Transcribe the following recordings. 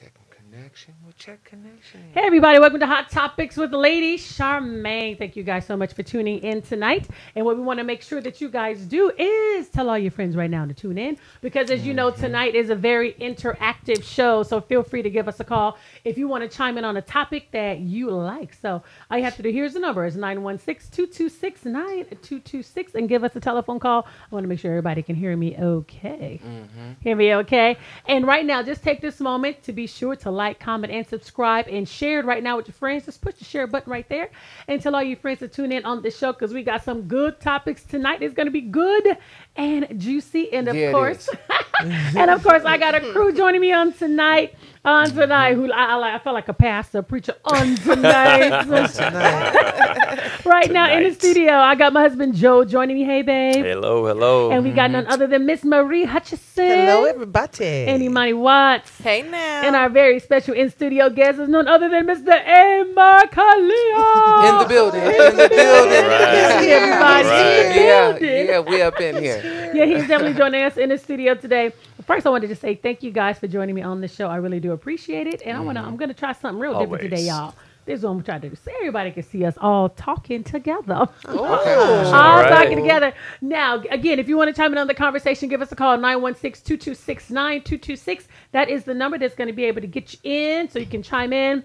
Checking connection. We'll check connection. Hey everybody, welcome to Hot Topics with Lady Charmaine. Thank you guys so much for tuning in tonight. And what we want to make sure that you guys do is tell all your friends right now to tune in. Because as you know, tonight is a very interactive show. So feel free to give us a call if you want to chime in on a topic that you like. So all you have to do, here's the number, is 916-226-9226 and give us a telephone call. I want to make sure everybody can hear me okay. Hear me okay? And right now, just take this moment to be sure to like, comment, and subscribe, and share it right now with your friends. Just push the share button right there and tell all your friends to tune in on the show because we got some good topics tonight. It's going to be good and juicy, and of course, and of course, I got a crew joining me on tonight. Who I feel like a pastor, preacher on tonight. Right now in the studio, I got my husband Joe joining me. Hey, babe. Hello, hello. And we got none other than Miss Marie Hutchison. Hello, everybody. And Imani Watts. Hey, now. And our very special in-studio guest is none other than Mr. Amar Khalil. In the building. In the building. Right. Everybody in the building. Yeah, we up in here. Yeah, he's definitely joining us in the studio today. First, I wanted to say thank you guys for joining me on the show. I really do appreciate it. And I'm gonna try something real different today, y'all. This is what I'm trying to do. So everybody can see us all talking together. All talking together. Now, again, if you want to chime in on the conversation, give us a call, 916-226-9226. That is the number that's going to be able to get you in so you can chime in.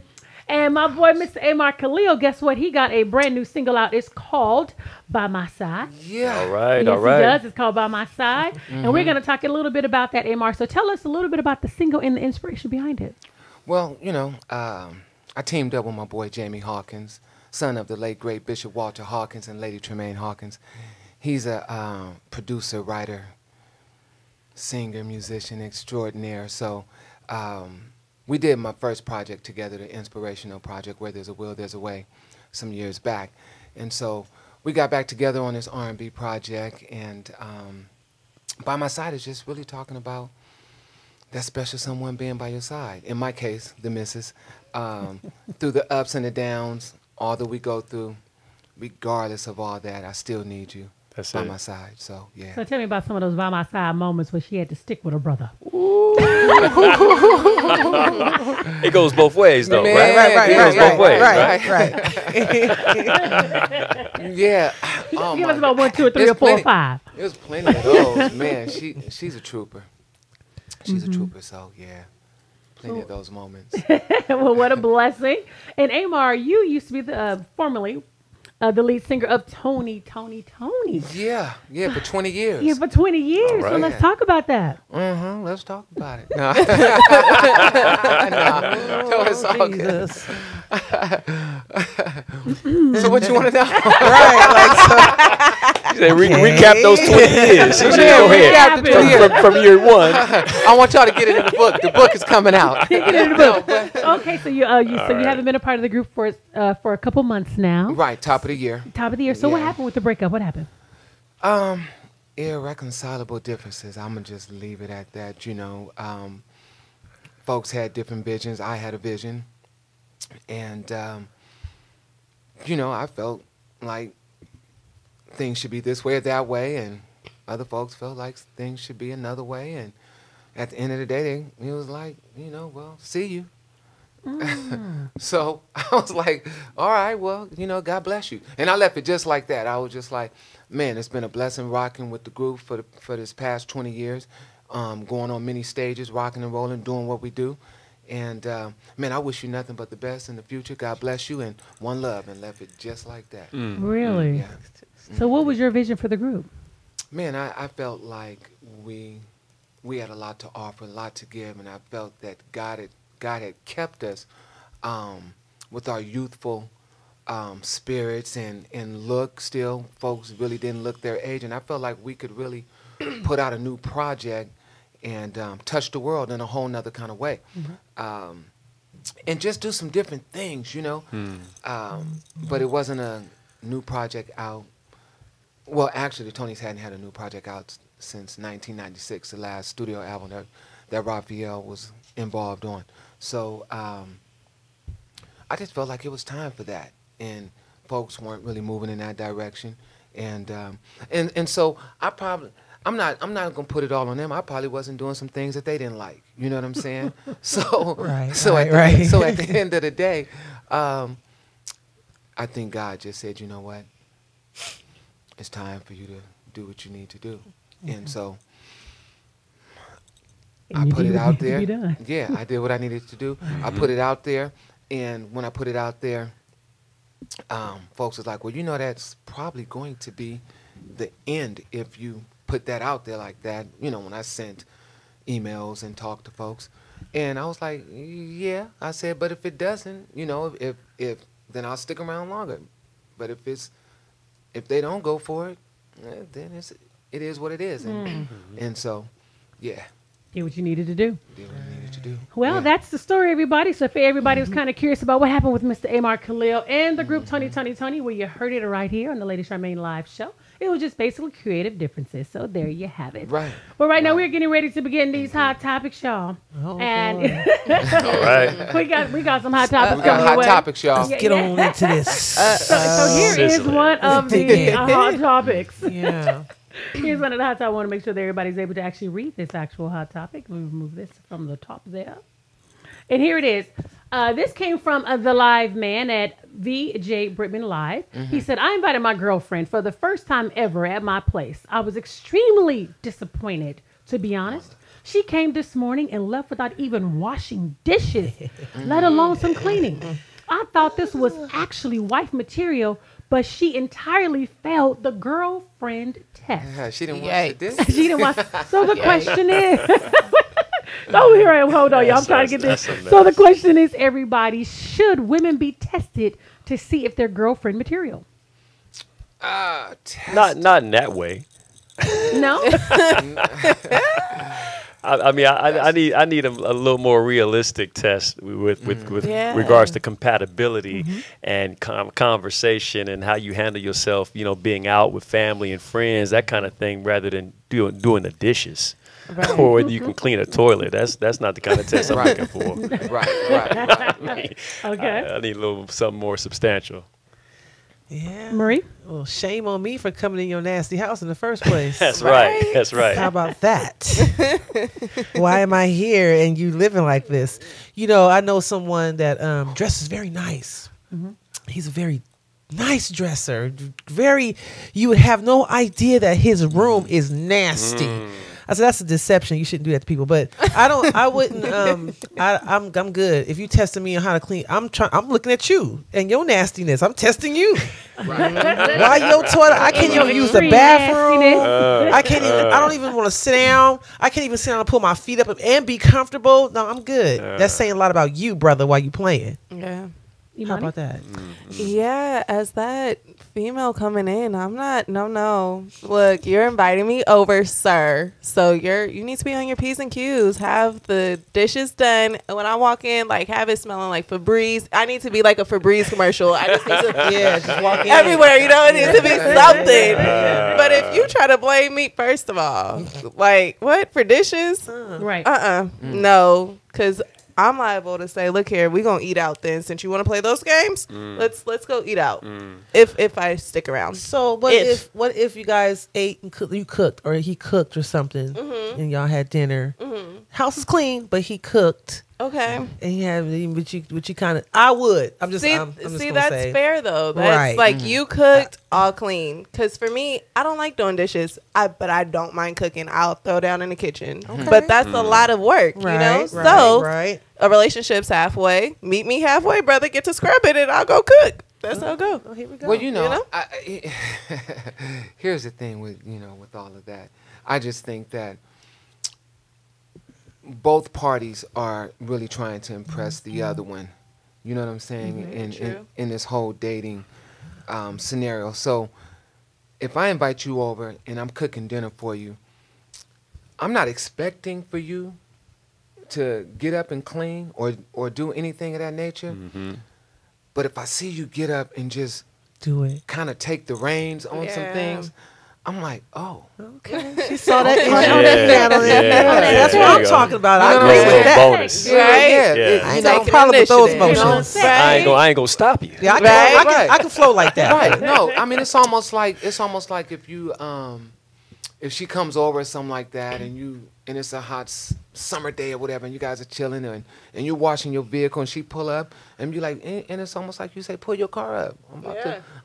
And my boy, Mr. Amar Khalil, guess what? He got a brand new single out. It's called By My Side. Yeah. All right, Yes, all right. he does. It's called By My Side. And we're going to talk a little bit about that, Amar. So tell us a little bit about the single and the inspiration behind it. Well, I teamed up with my boy Jamie Hawkins, son of the late great Bishop Walter Hawkins and Lady Charmaine Hawkins. He's a producer, writer, singer, musician extraordinaire. So we did my first project together, the inspirational project, Where There's a Will, There's a Way, some years back. And so we got back together on this R&B project, and By My Side is just really talking about that special someone being by your side. In my case, the missus. Through the ups and the downs, all that we go through, regardless of all that, I still need you by my side. So, yeah. So tell me about some of those by my side moments where she had to stick with her brother. It goes both ways, though, Man, right? It goes both ways, right. Yeah. Oh, Give us about 1, 2, 3, or 4, or 5. There's plenty of those. Man, she's a trooper. She's a trooper, so, yeah. Plenty of those moments. Well, what a blessing. And Amar, you used to be formerly the lead singer of Tony. Yeah, for 20 years. Yeah, for 20 years. Right. So let's talk about that. Let's talk about it. No. No, it's all good. So what you want to know? Recap those 20 years. Go ahead. From year one. I want y'all to get it in the book. The book is coming out. Okay, so you haven't been a part of the group for a couple months now. Right, top of the year. Top of the year. So what happened with the breakup? What happened? Irreconcilable differences. I'm gonna just leave it at that. Folks had different visions. I had a vision, and I felt like things should be this way or that way, and other folks felt like things should be another way. And at the end of the day, it was like, well, see you. So I was like, all right, well, God bless you. And I left it just like that. I was just like, man, it's been a blessing rocking with the group for this past 20 years, going on many stages, rocking and rolling, doing what we do. And, man, I wish you nothing but the best in the future. God bless you, and one love, and left it just like that. Really? Yeah. So what was your vision for the group? Man, I felt like we had a lot to offer, a lot to give, and I felt that God had kept us with our youthful spirits and look. Still, folks really didn't look their age, and I felt like we could really put out a new project and touch the world in a whole nother kind of way. And just do some different things, but it wasn't a new project out. Well, actually, the Tonys hadn't had a new project out since 1996, the last studio album that Raphael was involved on. So I just felt like it was time for that, and folks weren't really moving in that direction. And so I'm I'm not gonna put it all on them. I probably wasn't doing some things that they didn't like. You know what I'm saying? So so at the end of the day, I think God just said, you know what? It's time for you to do what you need to do. And so I put it out there. Yeah, I did what I needed to do. I put it out there, and when I put it out there, folks was like, well, you know, that's probably going to be the end if you put that out there like that. You know, when I sent emails and talked to folks, and I was like, yeah, I said, but if it doesn't, you know, if then I'll stick around longer. But if they don't go for it, then it is what it is. And so, yeah. Did what you needed to do. Did what I needed to do. Well, that's the story, everybody. So if everybody was kind of curious about what happened with Mr. Amar Khalil and the group Tony, well, you heard it right here on the Lady Charmaine live show. It was just basically creative differences. So there you have it. Right. Well, right now we're getting ready to begin these hot topics, y'all. And All right. we got some hot topics we got coming hot topics, y'all. Let's get on into this. So here is one of the hot topics. Yeah. Here's one of the hot topics. I want to make sure that everybody's able to actually read this actual hot topic. Let me remove this from the top there. And here it is. This came from the live man at VJ Britman Live. He said, I invited my girlfriend for the first time ever at my place. I was extremely disappointed, to be honest. She came this morning and left without even washing dishes, let alone some cleaning. I thought this was actually wife material, but she entirely failed the girlfriend test. Yeah, she didn't wash the dishes. She didn't wash. So the question is, oh, here I am. Hold on, y'all. I'm trying to get this. So the question is, everybody, should women be tested to see if they're girlfriend material? Not in that way. No. I mean, I need a little more realistic test with regards to compatibility and conversation and how you handle yourself. You know, being out with family and friends, that kind of thing, rather than doing the dishes. Right. Or whether you can clean a toilet. That's not the kind of test I'm looking for. Right. Okay. I need a little something more substantial. Yeah. Marie? Well, shame on me for coming in your nasty house in the first place. That's right. That's right. How about that? Why am I here and you living like this? You know, I know someone that dresses very nice. He's a very nice dresser. You would have no idea that his room is nasty. I said, that's a deception. You shouldn't do that to people. But I wouldn't, I'm good. If you testing me on how to clean, I'm looking at you and your nastiness. I'm testing you. Why your toilet? I can't even use the bathroom. I don't even want to sit down. I can't even sit down and pull my feet up and be comfortable. No, I'm good. That's saying a lot about you, brother, while you playing. Yeah. How about that? Yeah, as that female coming in, I'm not. No. Look, you're inviting me over, sir. So you need to be on your P's and Q's. Have the dishes done. And when I walk in, like, have it smelling like Febreze. I need to be like a Febreze commercial. I just need to just walk in everywhere. You know, it needs to be something. But if you try to blame me, first of all, like, what, for dishes? Right. No, because I'm liable to say, look here, we're going to eat out then. Since you want to play those games, let's go eat out if I stick around. So what if you guys ate and you cooked or he cooked or something and y'all had dinner? House is clean, but he cooked. Okay. And he had, but you kind of, I would. I'm just see, that's fair though. That's like you cooked, all clean. Because for me, I don't like doing dishes, but I don't mind cooking. I'll throw down in the kitchen. Okay. But that's a lot of work, you know? So a relationship's halfway. Meet me halfway, brother. Get to scrub it and I'll go cook. That's how it go. Oh, here we go. Well, you know? Here's the thing with all of that. I just think that both parties are really trying to impress the other one. You know what I'm saying? In this whole dating scenario. So if I invite you over and I'm cooking dinner for you, I'm not expecting for you to get up and clean or do anything of that nature. But if I see you get up and just do it, kind of take the reins on some things, I'm like, oh. Okay. She saw that. That's what I'm talking about. I agree with that. Bonus. I ain't no problem with those motions. I ain't gonna stop you. Yeah, I can flow like that. Right. No, I mean it's almost like if you if she comes over or something like that, and it's a hot summer day or whatever, and you guys are chilling and you're washing your vehicle, and she pull up, and you like, and it's almost like you say, pull your car up.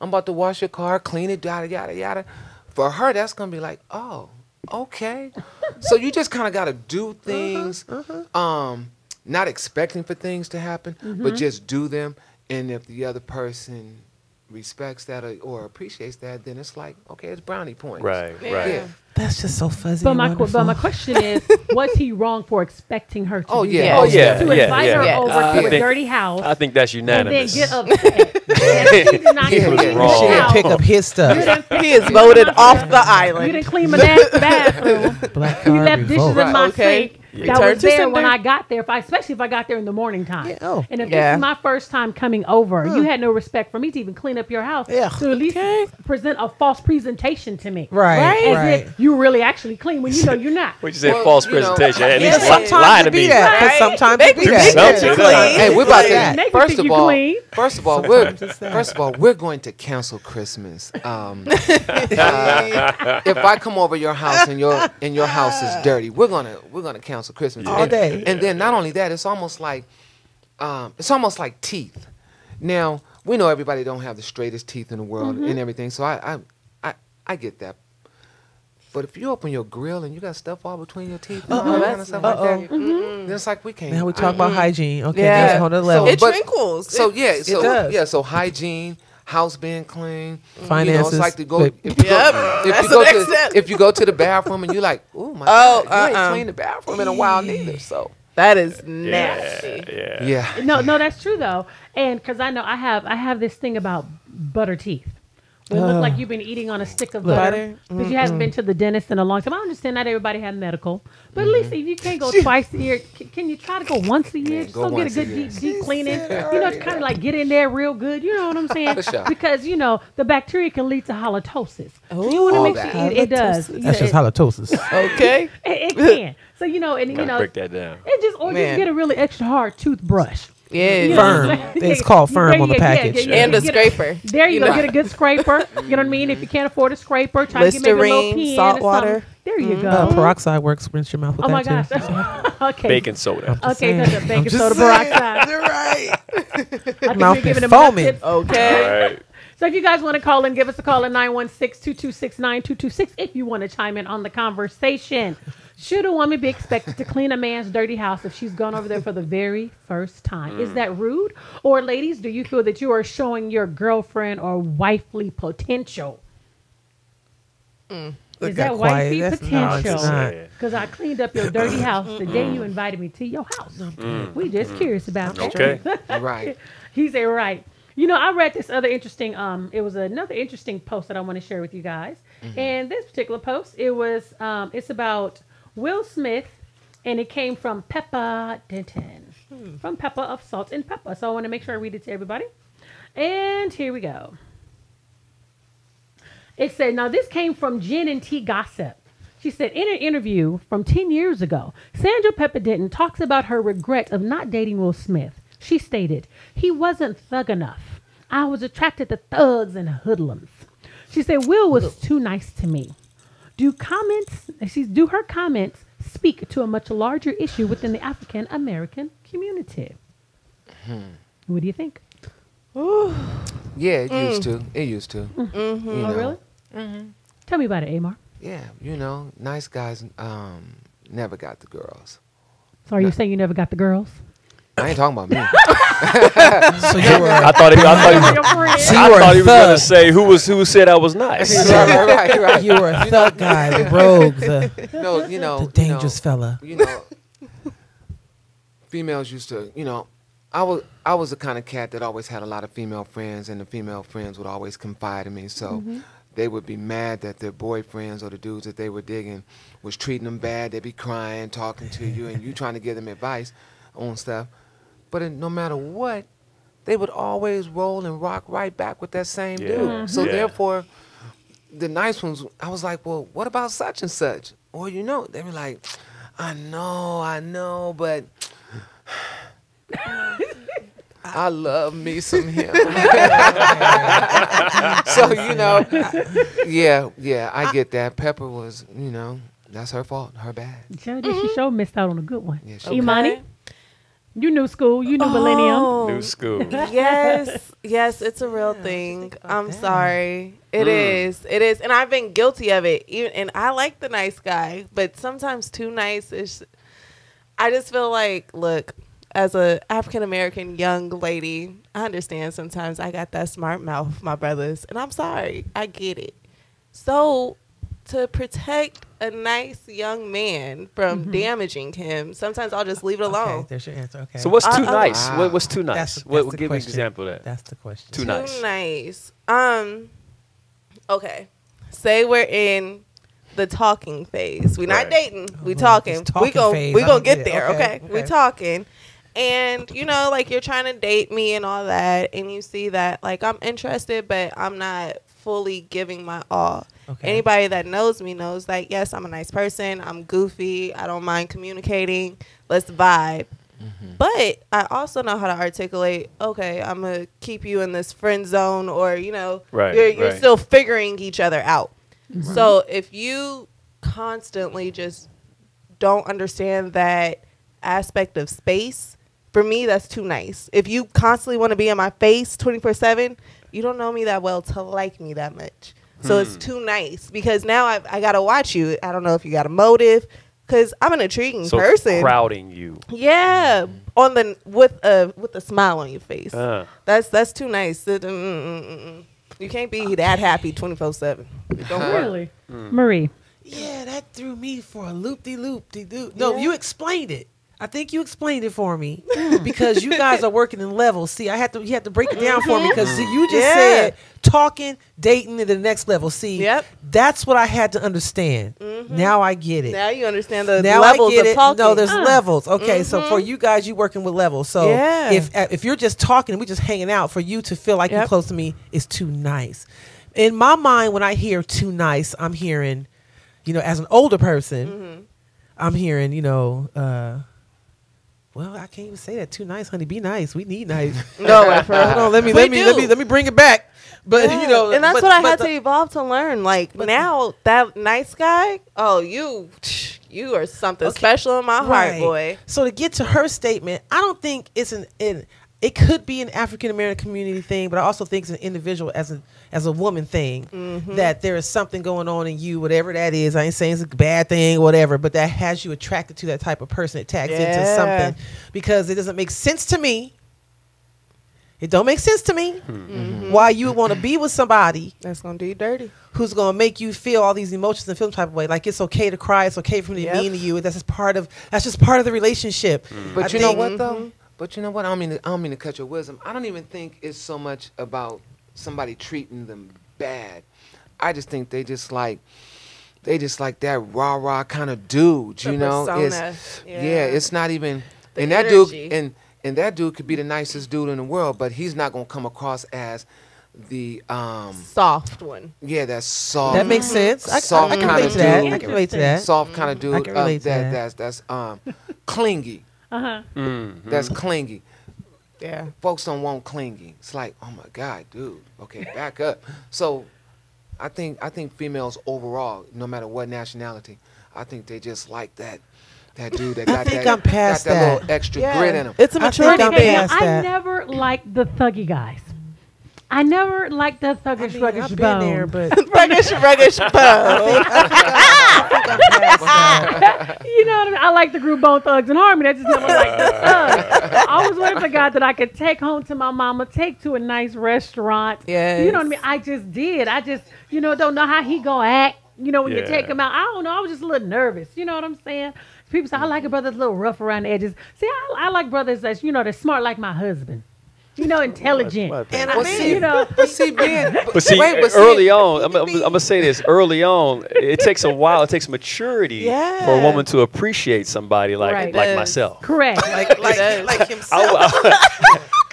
I'm about to wash your car, clean it, yada yada yada. For her, that's gonna be like, oh, okay. So you just kind of gotta do things, not expecting for things to happen, but just do them. And if the other person respects that or appreciates that, then it's like, okay, it's brownie points. Right. Yeah. That's just so fuzzy. But my question is, was he wrong for expecting her to do yeah. that? Oh, yeah. To invite her over to a think- dirty house I think that's and then unanimous. get upset. And she did not He clean was the wrong. She didn't house. pick up his stuff. He is voted off the island. You didn't clean my dad's bathroom. Black You card left dishes revolt. in my Okay. sink. Yeah. That Return was to there when sender. I got there, especially if I got there in the morning time. Yeah, oh. And if Yeah. this is my first time coming over, you had no respect for me to even clean up your house. Yeah. To at least present a false presentation to me. Right, As right. if you really actually clean when you know you're not. What you say, Well, false you know, presentation? At yeah, least sometimes lie it to be me. that, 'cause Right. sometimes Make it be me that. something. you Like, clean. Hey, we're about Make to. me First think of you all, clean. first of all, we're going to cancel Christmas. If I come over your house and your house is dirty, we're gonna cancel Christmas All day. And then not only that, it's almost like teeth. Now we know everybody don't have the straightest teeth in the world and everything, so I get that. But if you open your grill and you got stuff all between your teeth and all that kind of stuff like that, then it's like we can't. Now we talk about hygiene. Okay, Yeah. that's on the level. It But- trinkles. So yeah, does. so hygiene, house being clean, Finances. You know, it's like to go But- if you Yep, go, that's the next step. if you go to the bathroom and you're like, oh my God, you ain't cleaned the bathroom in a while neither. So That is nasty. Yeah. yeah, No, that's true though. And because I know I have this thing about butter teeth. It look like you've been eating on a stick of butter because you haven't been to the dentist in a long time. I understand not everybody had medical, but at least if you can't go twice a year, can you try to go once a year? Just go go get a once a good year. deep cleaning. You know, to kind of like get in there real good. You know what I'm saying? For sure. Because you know the bacteria can lead to halitosis. So you Ooh. want to All make that. sure it does. That's just halitosis. Okay. It can. So you know, and you Gotta know, break that down. it just or Man. just get a really extra hard toothbrush. Yeah. You know Firm. what I'm saying? It's called firm on the Yeah, package. And a Get a- scraper. There you go. know. Get a good scraper. You know what I mean? If you can't afford a scraper, try to get maybe a little Listerine, pen salt or water. something. There you go. Peroxide works. Rinse your mouth with Oh my that gosh. too. Okay. Baking soda. Okay, that's a baking just soda saying. peroxide. You're right. I think Mouth you're giving is them enough foaming. tips. Okay. All right. So if you guys want to call in, give us a call at 916-226-9226 if you want to chime in on the conversation. Should a woman be expected to clean a man's dirty house if she's gone over there for the very first time? Is that rude? Or ladies, do you feel that you are showing your girlfriend or wifely potential? Is Look, that got quiet. wifey That's- no, it's potential? not. Because I cleaned up your dirty house the day you invited me to your house. We just curious about that. Okay. right. He said, right. You know, I read this other interesting, it was another interesting post that I want to share with you guys. And this particular post, it was, it's about Will Smith, and it came from Peppa Denton, from Peppa of Salt and Pepper. So I want to make sure I read it to everybody. And here we go. It said, now this came from Jen and T Gossip. She said, in an interview from 10 years ago, Sandra Pepper Denton talks about her regret of not dating Will Smith. She stated, he wasn't thug enough. I was attracted to thugs and hoodlums. She said, Will was too nice to me. Do her comments speak to a much larger issue within the African American community? What do you think? Yeah, it used to. It used to. You Oh, know. really? Tell me about it, Amar. Yeah, you know, nice guys never got the girls. So are you saying you never got the girls? I ain't talking about me. So you were. I thought he was a going to thug. say who said I was nice. right. You were a thug guy, the rogue, the No, you know, dangerous fella. You know, females used to, you know, I was the kind of cat that always had a lot of female friends, and the female friends would always confide in me. So they would be mad that their boyfriends or the dudes that they were digging was treating them bad. They'd be crying, talking to you, and you trying to give them advice on stuff. But no matter what, they would always roll and rock right back with that same dude. So therefore, the nice ones, I was like, well, what about such and such? Or, you know, they were like, I know, but I love me some him. So, you know, yeah, I get that. Pepper was, you know, that's her fault, her bad. She sure missed out on a good one. Yeah, Imani, you knew school, you knew millennium. New school. Yes, it's a real thing. I'm sorry. It is, and I've been guilty of it. And I like the nice guy, but sometimes too nice is. I just feel like, look, as a African American young lady, I understand sometimes I got that smart mouth, my brothers, and I'm sorry. I get it. So, to protect a nice young man from damaging him, sometimes I'll just leave it alone. Okay, there's your answer. Okay. So what's too nice? Wow. What's too nice? That's What the give me an question. example of that? That's the question. Too nice. Nice. Okay. Say we're in the talking phase. We're not Right. dating. We Lord, talking. this talking phase, We I gonna don't get get it. there. Okay, Okay. We okay. talking. And you know, like you're trying to date me and all that, and you see that like I'm interested, but I'm not fully giving my all. Okay. Anybody that knows me knows that yes, I'm a nice person. I'm goofy. I don't mind communicating. Let's vibe. But I also know how to articulate, okay, I'm going to keep you in this friend zone, or, you know, Right, you're right. still figuring each other out. So if you constantly just don't understand that aspect of space, for me, that's too nice. If you constantly want to be in my face 24/7, you don't know me that well to like me that much. So it's too nice, because now I got to watch you. I don't know if you got a motive, because I'm an intriguing So person. crowding you. Yeah, on the with a smile on your face. That's too nice. You can't be that happy 24/7. Don't work. Really? Marie. Yeah, that threw me for a loop-de-loop-de-doop. No, you explained it. I think you explained it for me because you guys are working in levels. See, you had to break it down for me because you just said talking, dating to the next level. See, that's what I had to understand. Now I get it. Now you understand the now levels I get of it. talking. No, there's levels. Okay, so for you guys, you working with levels. So if you're just talking and we just hanging out, for you to feel like you're close to me is too nice. In my mind, when I hear too nice, I'm hearing, you know, as an older person, I'm hearing, you know, well, I can't even say that. Too nice, honey. Be nice. We need nice. No, Hold on. Let me bring it back. But you know, and that's what I had to evolve to learn. Like now, that nice guy. Oh, you are something special in my heart, boy. So to get to her statement, I don't think it's it could be an African American community thing, but I also think it's an individual as a woman thing, that there is something going on in you, whatever that is. I ain't saying it's a bad thing, whatever, but that has you attracted to that type of person. It tags into something, because it doesn't make sense to me. It don't make sense to me why you would want to be with somebody that's gonna do you dirty, who's gonna make you feel all these emotions and feel some type of way. Like it's okay to cry, it's okay for me to be mean to you. That's just part of the relationship. But you know what though? But you know what? I don't mean to cut your wisdom. I don't even think it's so much about somebody treating them bad. I just think they just like that rah-rah kind of dude, you know? Persona. It's not even The and that energy. dude and that dude could be the nicest dude in the world, but he's not gonna come across as the soft one. Yeah, that's soft. That makes sense. I Soft can kind relate of to that. dude. I can relate to that. Soft kind of dude. I can relate to that. That's clingy. That's clingy. Yeah. Folks don't want clingy. It's like, oh my God, dude. Okay, back up. So I think females overall, no matter what nationality, I think they just like that dude that got that little extra grit in him. It's a maturity thing. I never liked the thuggy guys. I never liked the thuggish, ruggish I've bone. been there, but ruggish bone. You know what I mean? I like the group Bone Thugs and Harmony. I just never liked the thugs. I always wanted the guy that I could take home to my mama, take to a nice restaurant. Yes. You know what I mean? I just did. I just, don't know how he gonna act. You know, when you take him out. I don't know. I was just a little nervous. You know what I'm saying? People say, I like a brother that's a little rough around the edges. See, I like brothers that's, they're smart like my husband. Intelligent. and But see, early on, I'm gonna say this. Early on, it takes a while. It takes maturity for a woman to appreciate somebody like myself. Correct. like himself.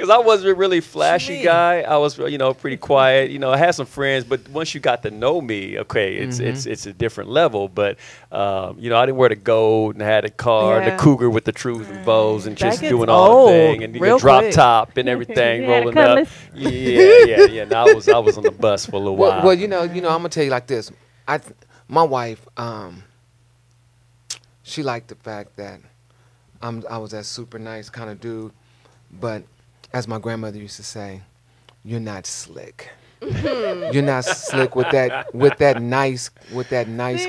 Because I wasn't really flashy guy. I was, pretty quiet. I had some friends, but once you got to know me, okay, it's a different level. But I didn't wear the gold and I had a car, the Cougar with the trues and bows, and just doing all the thing, and the drop top and everything rolling up. Yeah. And I was on the bus for a little while. Well, I'm gonna tell you like this. My wife, she liked the fact that I was that super nice kind of dude, but as my grandmother used to say, you're not slick. You're not slick with that nice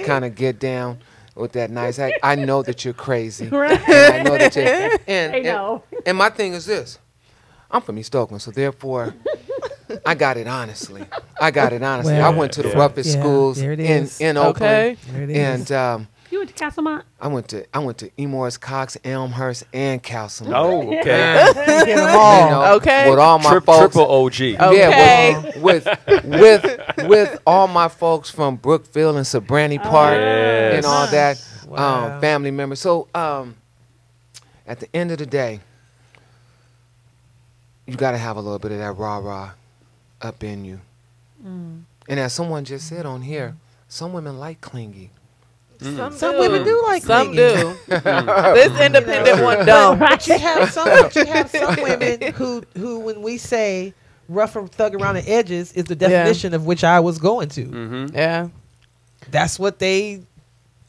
kind of get down, with that nice act. I know that you're crazy. Right. And I know that you're and my thing is this. I'm from East Oakland, so therefore I got it honestly. Well, I went to the roughest schools in Oakland. There it is. And You went to Castlemont? I went to E. Morris Cox, Elmhurst, and Castlemont. Oh, okay. Get them all. With all my folks. Triple OG. Yeah, with all my folks from Brookfield and Sabrani Park and all that, family members. So at the end of the day, you got to have a little bit of that rah-rah up in you. And as someone just said on here, some women like clingy. Some women do like Some clingy. do. This independent one don't. But you have some women who when we say rough and thug around the edges is the definition of which I was going to. Yeah. That's what they.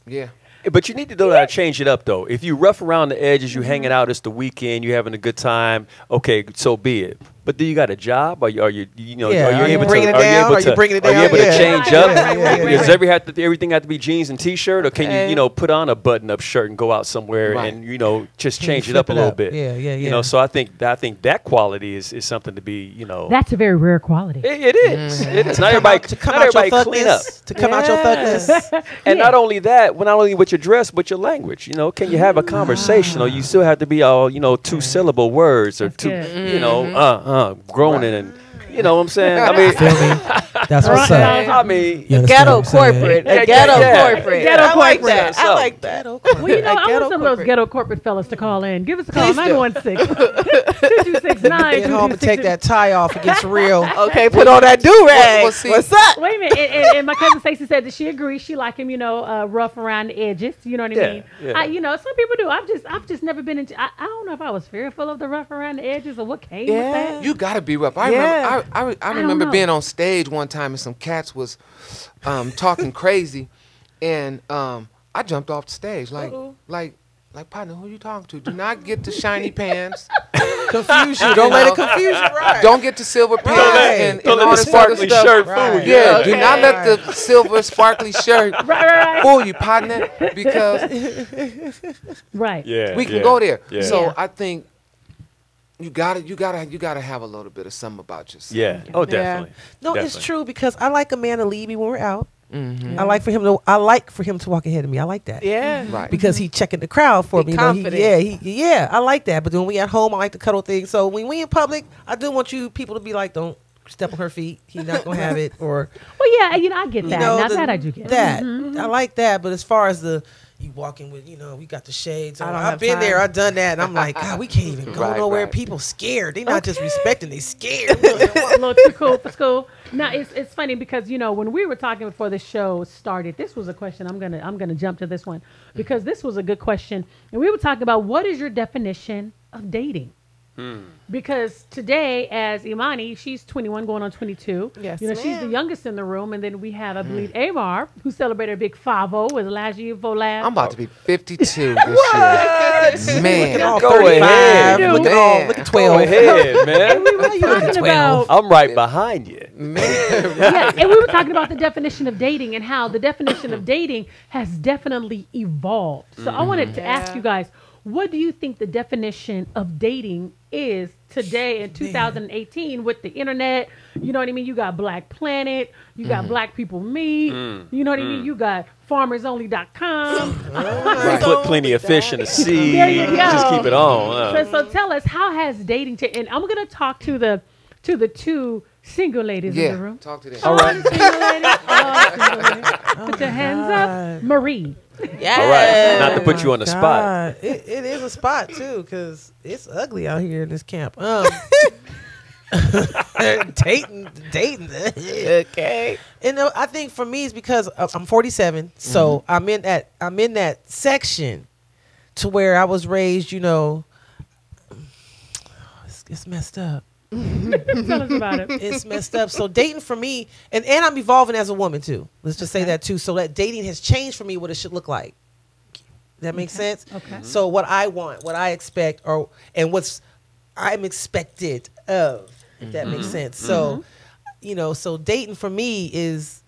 Yeah. But you need to know how to change it up, though. If you rough around the edges, you hanging out, it's the weekend, you having a good time. Okay, so be it. But do you got a job? Are you able to bringing it down? Are you bringing it down? Are you able to change up? Does Right. everything have to be jeans and t-shirt, or can you put on a button-up shirt and go out somewhere and just change it up a little bit? Yeah. So I think that quality is something to be That's a very rare quality. It is. It is. Not everybody clean up. To come out your thugness. And not only that, not only with your dress, but your language. Can you have a conversation, or you still have to be all two-syllable words or groaning and you know what I'm saying? I mean, feel me? That's what's up. I mean, ghetto corporate. Ghetto corporate. I like that. I like that. Well, I want some of those ghetto corporate fellas to call in. Give us a call, 916-226-9262. Get home and take that tie off. It gets real. Okay, put on that do-rag. What's up? Wait a minute. And my cousin Stacey said that she agrees. She like him, rough around the edges. You know what I mean? Yeah. Some people do. I've just never been into. I don't know if I was fearful of the rough around the edges or what came with that. You gotta be rough. I remember being on stage one time and some cats was talking crazy, and I jumped off the stage like partner, who you talking to? Do not get the shiny pants. Confuse you. Don't let it confuse you. Right. Don't get the silver pants and don't let all the this sparkly other stuff. shirt fool you. Yeah, do not let the silver sparkly shirt fool you, partner, because we can go there. Yeah. So I think you gotta have a little bit of something about yourself. Yeah. Oh, definitely. No, definitely. it's true because I like a man to lead me when we're out. Mm-hmm. I like for him to walk ahead of me. I like that. Yeah. Right. Because he checking the crowd for me. Confident. I like that. But when we at home, I like to cuddle things. So when we in public, I do want you people to be like, don't step on her feet. He's not gonna have it. Or I get that. Now that I do get that. Mm-hmm. I like that. But as far as you walking with, we got the shades on. I've been time. there. I've done that. And I'm like, God, we can't even go nowhere. Right. People scared. They not just respecting. They scared. A little too cool for school. Now it's funny because when we were talking before the show started, this was a question. I'm gonna jump to this one because this was a good question, and we were talking about what is your definition of dating. Because today, as Imani, she's 21 going on 22. Yes, she's the youngest in the room. And then we have, I believe, Amar, who celebrated a big 5-0 with last year for last. I'm about to be 52 this year. Man, Go ahead. Look at 12. Go ahead, man. We were talking about, I'm right behind you. and we were talking about the definition of dating and how the definition of dating has definitely evolved. So I wanted to ask you guys, what do you think the definition of dating is today in 2018 with the internet? You know what I mean? You got Black Planet. You got Black People Meet. You know what I mean? You got farmersonly.com. Put plenty of fish in the sea. There you go. Just keep it on. So tell us, how has dating changed? And I'm going to talk to the two single ladies in the room. Talk to them. All right. Single ladies. Put your hands up. Marie, Yeah. All right. Not to put you on the God. spot. It is a spot too, because it's ugly out here in this camp. Dating. Okay. And I think for me it's because I'm 47, so I'm in that section to where I was raised. You know, it's messed up. Tell us about it. It's messed up. So dating for me, and I'm evolving as a woman too. Let's just say that too. So that dating has changed for me what it should look like. That makes sense. Okay. So what I want, what I expect, and what's I'm expected of, if that makes sense. So, you know, so dating for me is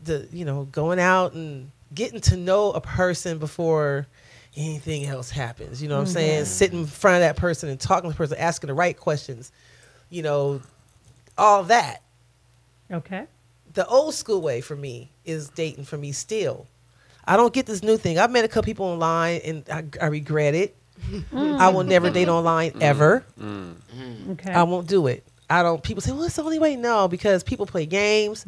going out and getting to know a person before anything else happens. You know what I'm saying? Sitting in front of that person and talking to the person, asking the right questions, you know, all that. Okay. The old school way for me is dating for me still. I don't get this new thing. I've met a couple people online and I regret it. I will never date online ever. Okay. I won't do it. I don't. People say, "Well, it's the only way." No, because people play games.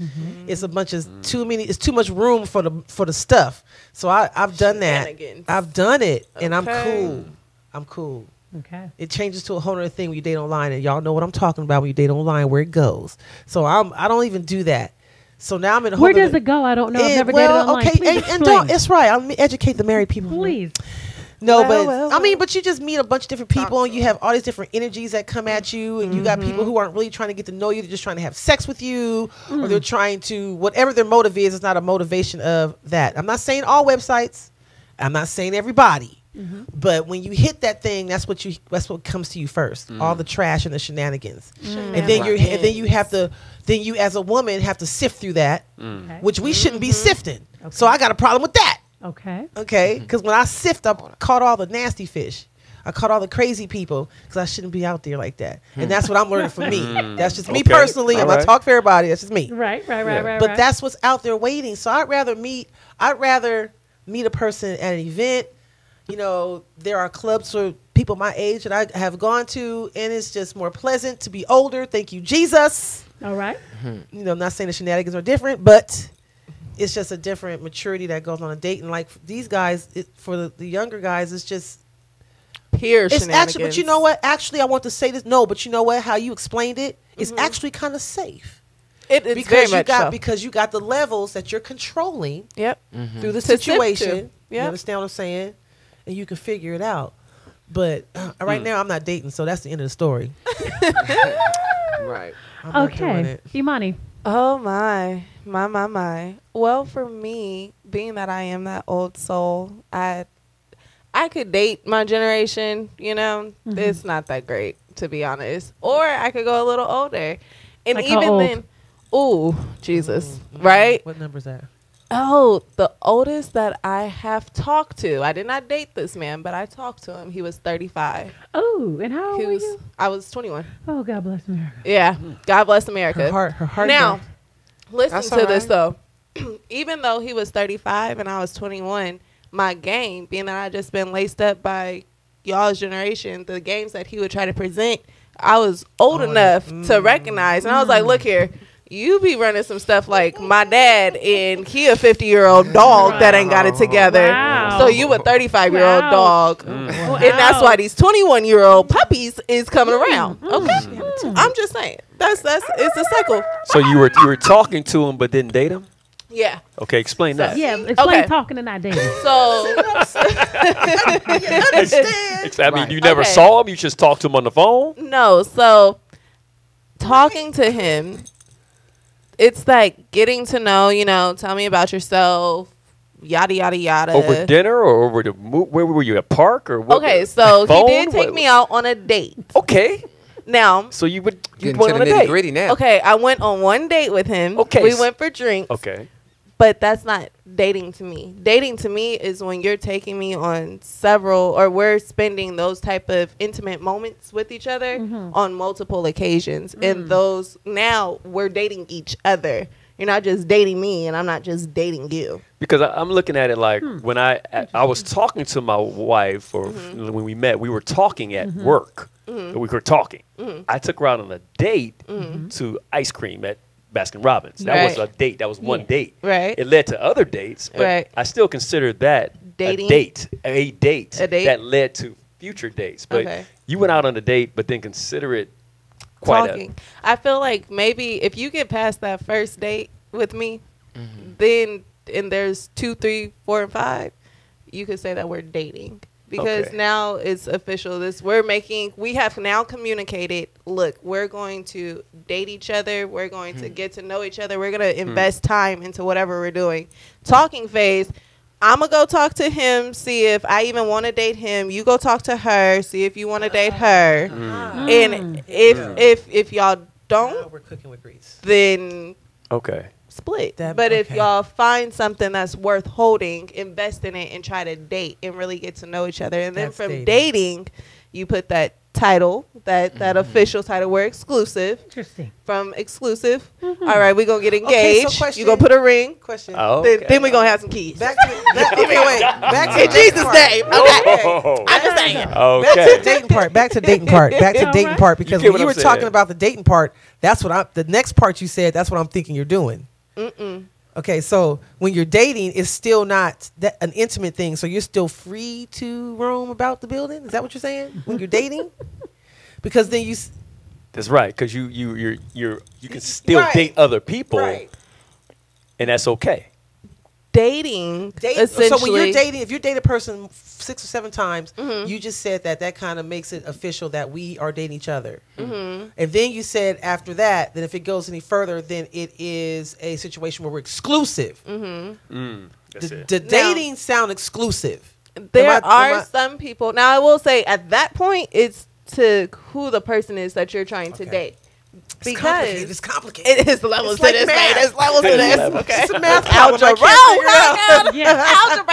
It's a bunch of It's too much room for the stuff. So I've done that. Shenanigans. I've done it, and I'm Okay. cool. I'm cool. Okay. It changes to a whole other thing when you date online, and y'all know what I'm talking about when you date online, where it goes. So I don't even do that. So now I'm in a whole. Where does it go? I don't know. I've never dated online. Okay, Please and don't. explain. It's right. I'll educate the married people. Please. No, Well, I mean, but you just meet a bunch of different people, and you have all these different energies that come at you, and you got people who aren't really trying to get to know you; they're just trying to have sex with you, or they're trying to whatever their motive is. It's not a motivation of that. I'm not saying all websites. I'm not saying everybody, but when you hit that thing, that's what comes to you first. All the trash and the shenanigans, and then you as a woman have to sift through that, Okay. which we shouldn't be sifting. So I got a problem with that. Okay. Okay, because when I sift, I caught all the nasty fish. I caught all the crazy people because I shouldn't be out there like that. And that's what I'm learning for me. That's just me Okay. personally. I'm not talking for everybody. That's just me. Right. But that's what's out there waiting. So I'd rather meet a person at an event. You know, there are clubs for people my age that I have gone to, and it's just more pleasant to be older. Thank you, Jesus. All right. You know, I'm not saying the shenanigans are different, but it's just a different maturity that goes on a date. And like these guys, for the younger guys, it's just Pure it's shenanigans. actually. But you know what? Actually, I want to say this. No, but you know what? How you explained it is actually kind of safe. It's very Because much so. because you got the levels that you're controlling Yep. through the To sift situation. to. You Yep. understand what I'm saying? And you can figure it out. But right now, I'm not dating, so that's the end of the story. Right. I'm not doing Okay. it. Imani. Oh my. Well, for me, being that I am that old soul, I could date my generation, you know. It's not that great, to be honest. Or I could go a little older. And Like how even old? then, ooh, Jesus. Right? What number is that? Oh, the oldest that I have talked to. I did not date this man, but I talked to him. He was 35. Oh, and how old were you? I was 21. Oh, God bless America. Yeah. God bless America. Her heart. Now, listen That's to all this right. though. Even though he was 35 and I was 21, my game, being that I just been laced up by y'all's generation, the games that he would try to present, I was old enough to recognize. And I was like, look here, you be running some stuff like my dad, and he a 50-year-old dog that ain't got it together. Wow. So you a 35-year-old Wow. dog. Wow. And that's why these 21-year-old puppies is coming around. Okay? I'm just saying. That's it's a cycle. So you were talking to him but didn't date him? Yeah. Okay, explain that. Yeah, explain Okay. talking and not dating. So I mean, Right. you never Okay. saw him. You just talked to him on the phone. no, so talking to him, it's like getting to know, you know, tell me about yourself, yada yada yada. Over dinner or over the where were you at park or what? Okay, so he Phone? did take What- me out on a date. Okay, Now, so you Getting went to on the a nitty date. gritty now. okay, I went on one date with him. Okay, We went for drinks. Okay, But that's not dating to me. Dating to me is when you're taking me on several, or we're spending those type of intimate moments with each other on multiple occasions. And those, now we're dating each other. You're not just dating me, and I'm not just dating you. because I'm looking at it like when I was talking to my wife, or when we met, we were talking at work. We were talking. I took her out on a date to ice cream at Baskin Robbins. That was a date. That was one date. Right. It led to other dates, but I still consider that dating. A date that led to future dates. But you went out on a date, but then consider it quite talking. I feel like maybe if you get past that first date with me, then and there's 2, 3, 4, and 5, you could say that we're dating. Because now it's official. We have now communicated, look, we're going to date each other. We're going to get to know each other. We're going to invest time into whatever we're doing. Talking phase, I'm going to go talk to him, see if I even want to date him. You go talk to her, see if you want to date her. And if y'all don't, we're cooking with grease. Then split. But if y'all find something that's worth holding, invest in it and try to date and really get to know each other. And then from dating, you put that title, that official title. We're exclusive. Interesting. From exclusive. All right, we're going to get engaged. So you going to put a ring. Question. Then we're going to have some keys. Back to in Jesus' name. Okay. I'm just saying. Okay. Back to the dating part. Back to dating part. Because when you were talking about the dating part, that's what the next part you said, that's what I'm thinking you're doing. Okay, so when you're dating, it's still not an intimate thing. So you're still free to roam about the building. Is that what you're saying? When you're dating, because then that's right. Because you can still date other people, and that's okay. Dating. So when you're dating, if you date a person 6 or 7 times, you just said that kind of makes it official that we are dating each other. And then you said after that if it goes any further, then it is a situation where we're exclusive. The dating sound exclusive. There are some people. Now I will say at that point, it's to who the person is that you're trying to date. Because it's complicated. It is levels to this. There's levels to this. Okay. It's a math algebra.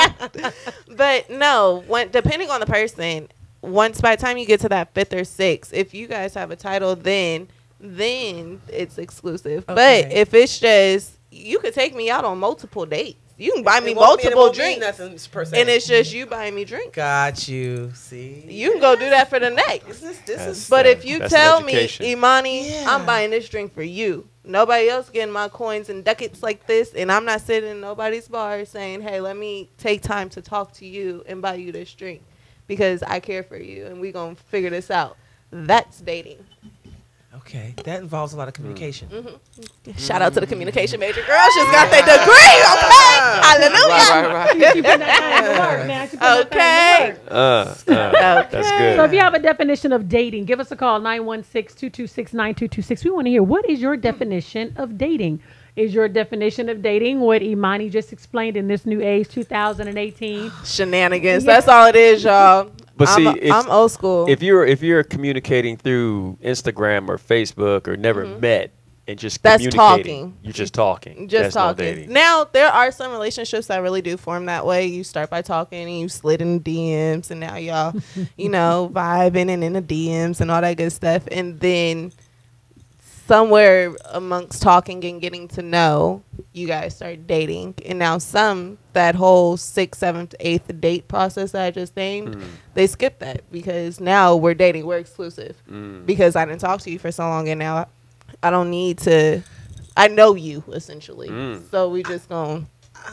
Algebra. But no, depending on the person, once by the time you get to that 5th or 6th, if you guys have a title, then it's exclusive. But if it's just, you could take me out on multiple dates. You can buy me multiple drinks, and it's just you buying me drinks. Got you. See, you can go do that for the next. But if you tell me, Imani, I'm buying this drink for you. Nobody else getting my coins and ducats like this, and I'm not sitting in nobody's bar saying, "Hey, let me take time to talk to you and buy you this drink because I care for you, and we gonna figure this out." That's dating. Okay, that involves a lot of communication. Shout out to the communication major girl. She's got that degree. Okay, hallelujah. Okay. That's good. So if you have a definition of dating, give us a call, 916-226-9226. We want to hear, what is your definition of dating? Is your definition of dating what Imani just explained in this new age, 2018? Shenanigans. That's all it is, y'all. But I'm old school. If you're communicating through Instagram or Facebook or never met and just that's communicating, talking. you're just talking. Just talking. No dating. Now there are some relationships that really do form that way. You start by talking and you slid in DMs, and now y'all, vibing and in the DMs and all that good stuff, and then somewhere amongst talking and getting to know, you guys start dating. And now that whole 6th, 7th, 8th date process that I just named, they skip that because now we're dating. We're exclusive because I didn't talk to you for so long, and now I don't need to. I know you, essentially. So we just going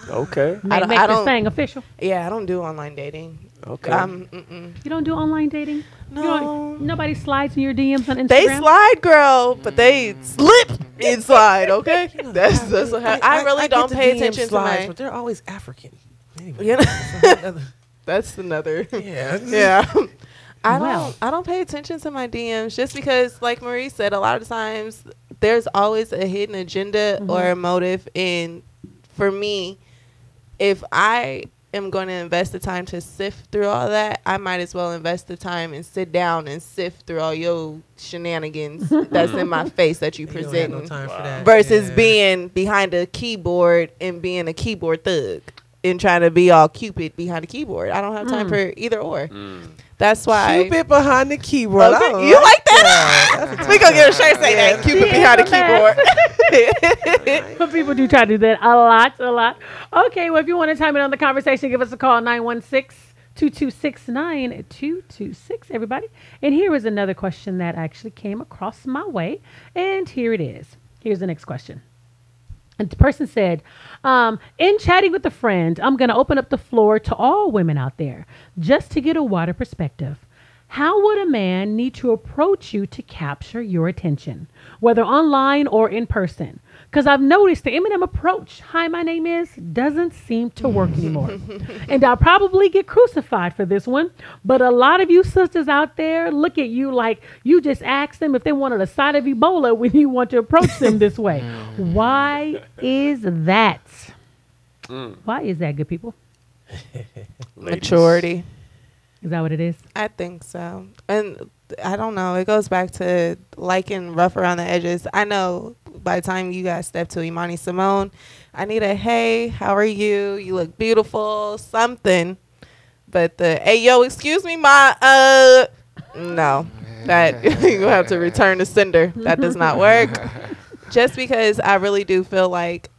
Okay. Make this thing official. Yeah, I don't do online dating. Okay. You don't do online dating? No. Nobody slides in your DMs on Instagram? They slide, girl, but they slip and slide, okay? That's what happens. I really don't pay attention to my... But they're always African. Anyway, you know? That's another... Yeah. Yeah. I don't pay attention to my DMs just because, like Marie said, a lot of times there's always a hidden agenda or a motive. And for me, if I am going to invest the time to sift through all that, I might as well invest the time and sit down and sift through all your shenanigans that's in my face that you present, no time for that. versus being behind a keyboard and being a keyboard thug and trying to be all Cupid behind a keyboard. I don't have time for either or. That's why Cupid behind the keyboard. Okay. You like that? We gonna get a shirt saying that Cupid behind the keyboard. But people do try to do that a lot. Okay, well, if you want to chime in on the conversation, give us a call, 916-226-9226, everybody. And here is another question that actually came across my way. And here it is. Here's the next question. And the person said, in chatting with a friend, I'm going to open up the floor to all women out there just to get a wider perspective. How would a man need to approach you to capture your attention, whether online or in person? Because I've noticed the Eminem approach, hi, my name is, doesn't seem to work anymore. And I'll probably get crucified for this one. But a lot of you sisters out there look at you like you just asked them if they wanted a side of Ebola when you want to approach them this way. Why is that? Why is that, good people? Maturity. Is that what it is? I think so. And I don't know. It goes back to liking rough around the edges. I know by the time you guys step to Imani Simone, I need a, hey, how are you? You look beautiful, something. But the, hey, yo, excuse me, my, no. That, you have to return to sender. That does not work. Just because I really do feel like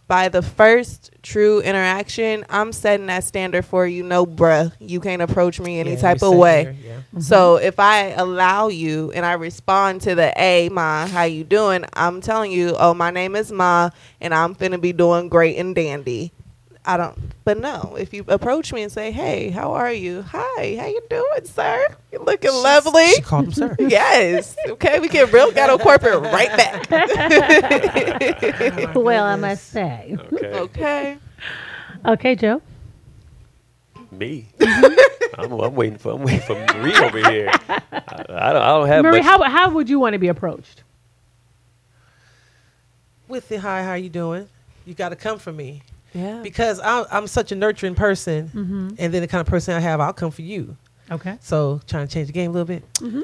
by the first true interaction, I'm setting that standard for, bruh, you can't approach me any type of way. So if I allow you and I respond to the, hey, Ma, how you doing? I'm telling you, oh, my name is Ma, and I'm finna be doing great and dandy. But no, if you approach me and say, hey, how are you? Hi, how you doing, sir? You looking lovely. She called him sir. Yes. Okay, we get real ghetto corporate right back. Well, I must say. Okay. Okay, Joe. Me? I'm waiting for Marie over here. I don't have Marie, much. how would you want to be approached? With the hi, how you doing? You got to come for me. Yeah. Because I'm such a nurturing person, and then the kind of person I have, I'll come for you. Okay. So trying to change the game a little bit. Okay.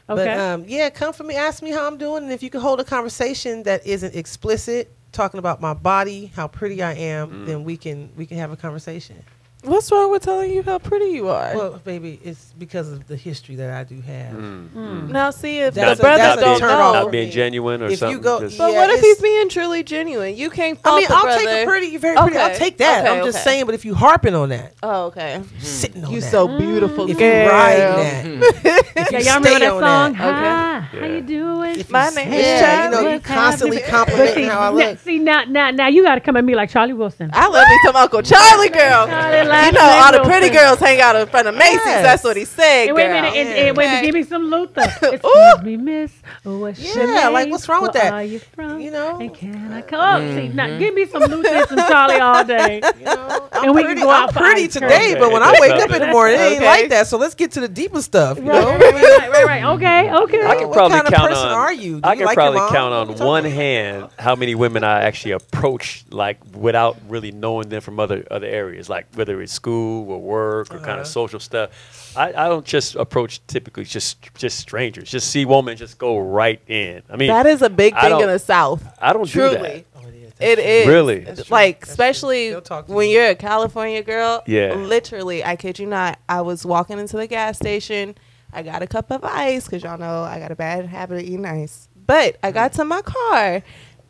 But yeah, come for me, ask me how I'm doing, and if you can hold a conversation that isn't explicit, talking about my body, how pretty I am, then we can have a conversation. What's wrong with telling you how pretty you are? Well, baby, it's because of the history that I do have. Now, see, if That's the brothers don't turn know. off. Not being genuine or If something. you go, just- But yeah, what if it's- he's being truly genuine? You can't fault I mean, the I'll brother. take a pretty, very pretty. I'll Okay, take that. okay, I'm just okay. saying, but if you harping on that, Oh, okay. sitting on You that, so beautiful, if girl. you riding that, if Yeah, you y'all remember stay that on song? that, Hi, how Yeah. you doing? if My you, name yeah, is you know, Charlie. you constantly But complimenting see, how I look. see, now you got to come at me like Charlie Wilson. I love me some Uncle Charlie, girl. Charlie You Last know, all the Name pretty Wilson. girls hang out in front of Macy's. Yes. That's what he said, And wait a girl. minute, and wait, Okay. give me some Luther. Excuse me, miss. What's your Yeah, name? like, what's wrong with Where that? are you from? You know? And can I come? Oh, see, now give me some Luther and some Charlie all day. You know, And we can go out I'm for pretty ice cream. today, but when I Okay. wake up in the morning, it ain't Okay. like that. So let's get to the deeper stuff. You know, Right. Okay. I can What probably kind of count person on. are you? Do I you can like your probably mom? count What on we talking one about? hand how many women I actually approach, like without really knowing them from other areas, like whether it's school or work or kind of social stuff. I don't just approach typically just strangers. Just see women, just go right in. I mean, That is a big I thing in don't- the South. I don't do that. Truly. Oh, it is. It is. Really? That's true. Like, That's especially true. They'll talk to when you. you're a California girl. Yeah. Literally, I kid you not. I was walking into the gas station. I got a cup of ice because y'all know I got a bad habit of eating ice. But I got to my car.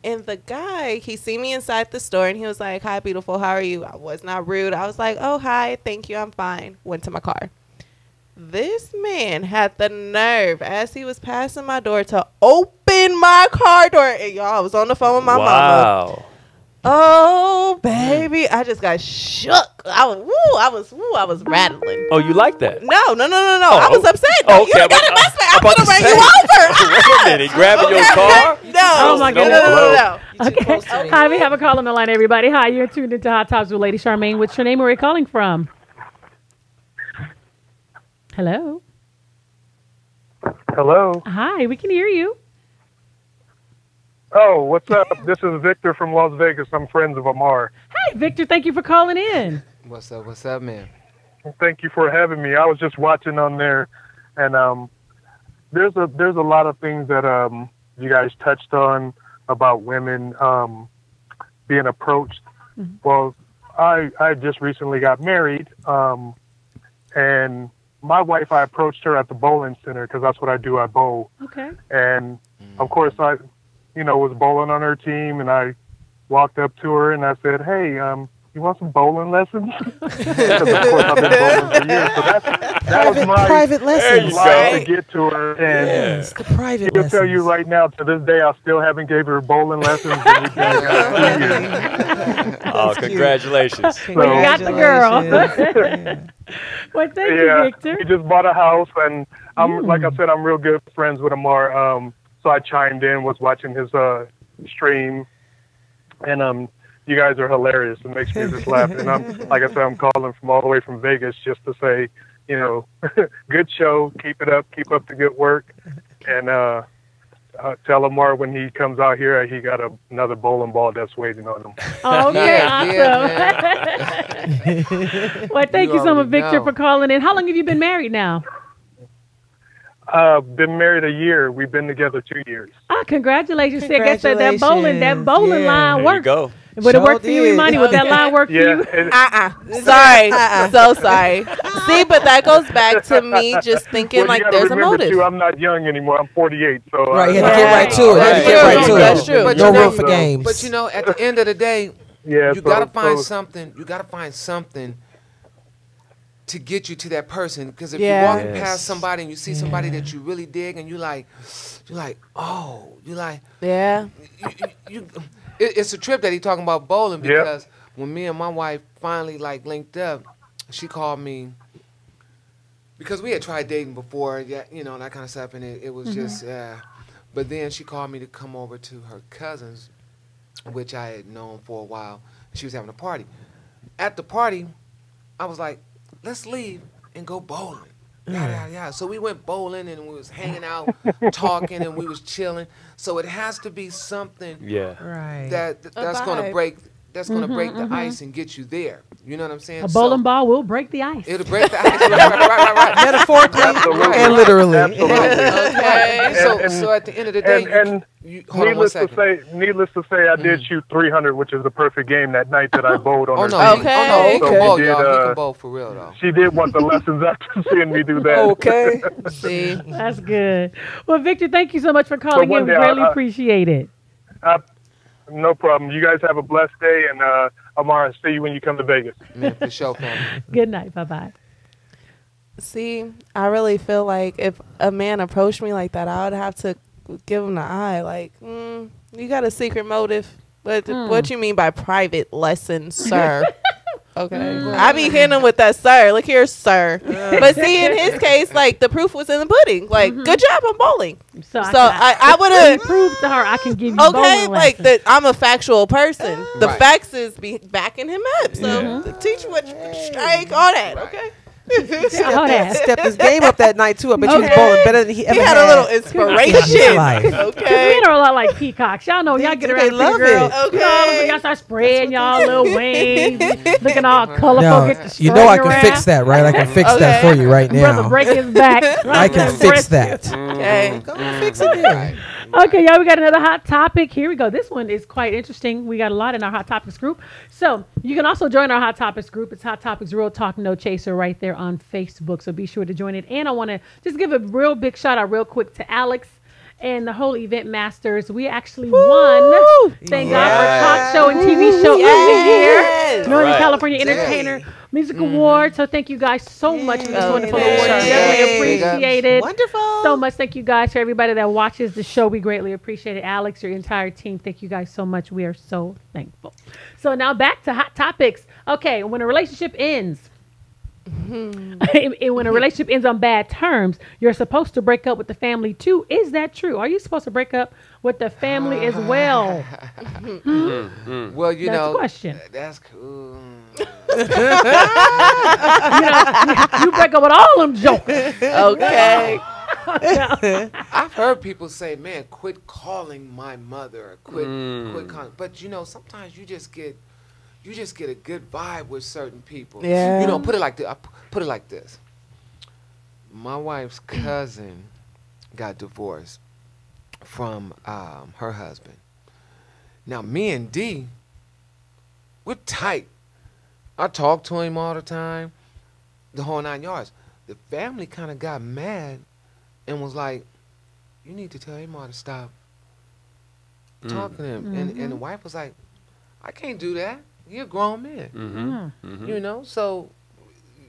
And the guy, he see me inside the store and he was like, hi, beautiful. How are you? I was not rude. I was like, oh, hi. Thank you. I'm fine. Went to my car. This man had the nerve as he was passing my door to open my car door. And y'all, I was on the phone with my mama. Wow. Oh, baby. I just got shook. I was rattling. Oh, you like that? No. I was upset. Oh, You okay, got to mess with me. I'm about going to to run say. you over. Wait a minute, grabbing your car? No. Oh, my goodness. No. You too close to me. Hi, we have a call on the line, everybody. Hi, you're tuned into Hot Topics with Lady Charmaine. What's your name? Where are you calling from? Hello. Hello. Hi, we can hear you. Oh, what's up? This is Victor from Las Vegas. I'm friends of Amar. Hi, Victor. Thank you for calling in. What's up, man? Thank you for having me. I was just watching on there, and there's a lot of things that you guys touched on about women being approached. Well, I just recently got married, and my wife, I approached her at the bowling center because that's what I do. I bowl, Okay. and of course I was bowling on her team, and I walked up to her and I said, hey, you want some bowling lessons? Because of course I've been bowling for years. So that was my private lessons. line to get to her. And Yes, the private she'll lessons. tell you right now, to this day, I still haven't gave her bowling lessons. And we've been together 2 years. Oh, congratulations. Well, you got the girl. Yeah. Well, thank you, Victor. We just bought a house, and like I said, I'm real good friends with Amar. So I chimed in, was watching his stream, and you guys are hilarious. It makes me just laugh. And like I said, I'm calling from all the way from Vegas just to say, good show. Keep it up. Keep up the good work. And tell Amar when he comes out here, he got another bowling ball that's waiting on him. Okay, awesome. Well, thank you so much, Victor, for calling in. How long have you been married now? Been married a year. We've been together 2 years. Ah, congratulations. See, I guess that bowling line worked. There you go. Would it work for you, Imani? Would that line work for you? Sorry. So sorry. See, but that goes back to me just thinking like there's a motive. Too, I'm not young anymore. I'm 48. So right, you had to get right to it. That's true. But no room for games. But at the end of the day, you gotta find something. You gotta find something to get you to that person. Because if you're walking past somebody and you see somebody that you really dig, and you're like, it's a trip that he's talking about bowling, because when me and my wife finally linked up, she called me because we had tried dating before, and that kind of stuff, and it was just, but then she called me to come over to her cousin's, which I had known for a while. She was having a party. At the party, I was like, let's leave and go bowling. So we went bowling and we was hanging out, talking, and we was chilling. So it has to be something that's gonna break the ice and get you there. You know what I'm saying? A bowling ball will break the ice. It'll break the ice. Right. Metaphorically and literally. Okay. So at the end of the day, needless to say, I did shoot 300, which is the perfect game that night that I bowled on her. He can bowl, y'all. He can bowl for real, though. She did want the lessons after seeing me do that. Okay. See, that's good. Well, Victor, thank you so much for calling in. We really appreciate it. No problem. You guys have a blessed day, and Amara, see you when you come to Vegas. Man, for sure, family. Good night. Bye-bye. See, I really feel like if a man approached me like that, I would have to give him the eye. Like, you got a secret motive. What you mean by private lessons, sir? Okay. I be hitting him with that, sir. Look here, sir. But see, in his case, the proof was in the pudding. Good job on bowling. So I would have proved to her I can give you bowling lessons. that I'm a factual person. The facts is be backing him up. So the teacher would strike all that. Okay. Stepped his game up that night too. I bet you was bowling better than he ever had. He had a little inspiration. Okay. We know a lot like peacocks. Y'all know y'all get around the girls. Okay. Y'all start spreading y'all little wings, looking all colorful. You know I can fix that, right? I can fix that for you right now. Brother, break his back. I can fix that. Okay. Go fix it then. Okay, y'all, we got another hot topic. Here we go. This one is quite interesting. We got a lot in our Hot Topics group. So you can also join our Hot Topics group. It's Hot Topics Real Talk No Chaser right there on Facebook. So be sure to join it. And I want to just give a real big shout out real quick to Alex and the whole event masters. We actually won. Thank God for Talk Show and TV Show of the Year. Northern California Entertainer Music Award. So thank you guys so much for this wonderful award. Definitely appreciate it. Wonderful. So much. Thank you guys for everybody that watches the show. We greatly appreciate it. Alex, your entire team, thank you guys so much. We are so thankful. So now back to Hot Topics. Okay, when a relationship ends, when a relationship ends on bad terms, you're supposed to break up with the family too. Is that true? Are you supposed to break up with the family as well? Well, you that's know, the question. That's cool. You break up with all them jokers. Okay. I've heard people say, "Man, quit calling my mother. Quit calling." But sometimes you just get a good vibe with certain people. Yeah. Put it like this. I put it like this. My wife's cousin got divorced from her husband. Now, me and D, we're tight. I talk to him all the time, the whole 9 yards. The family kind of got mad and was like, "You need to tell him to stop talking to him." And the wife was like, "I can't do that. You're grown men. You know, so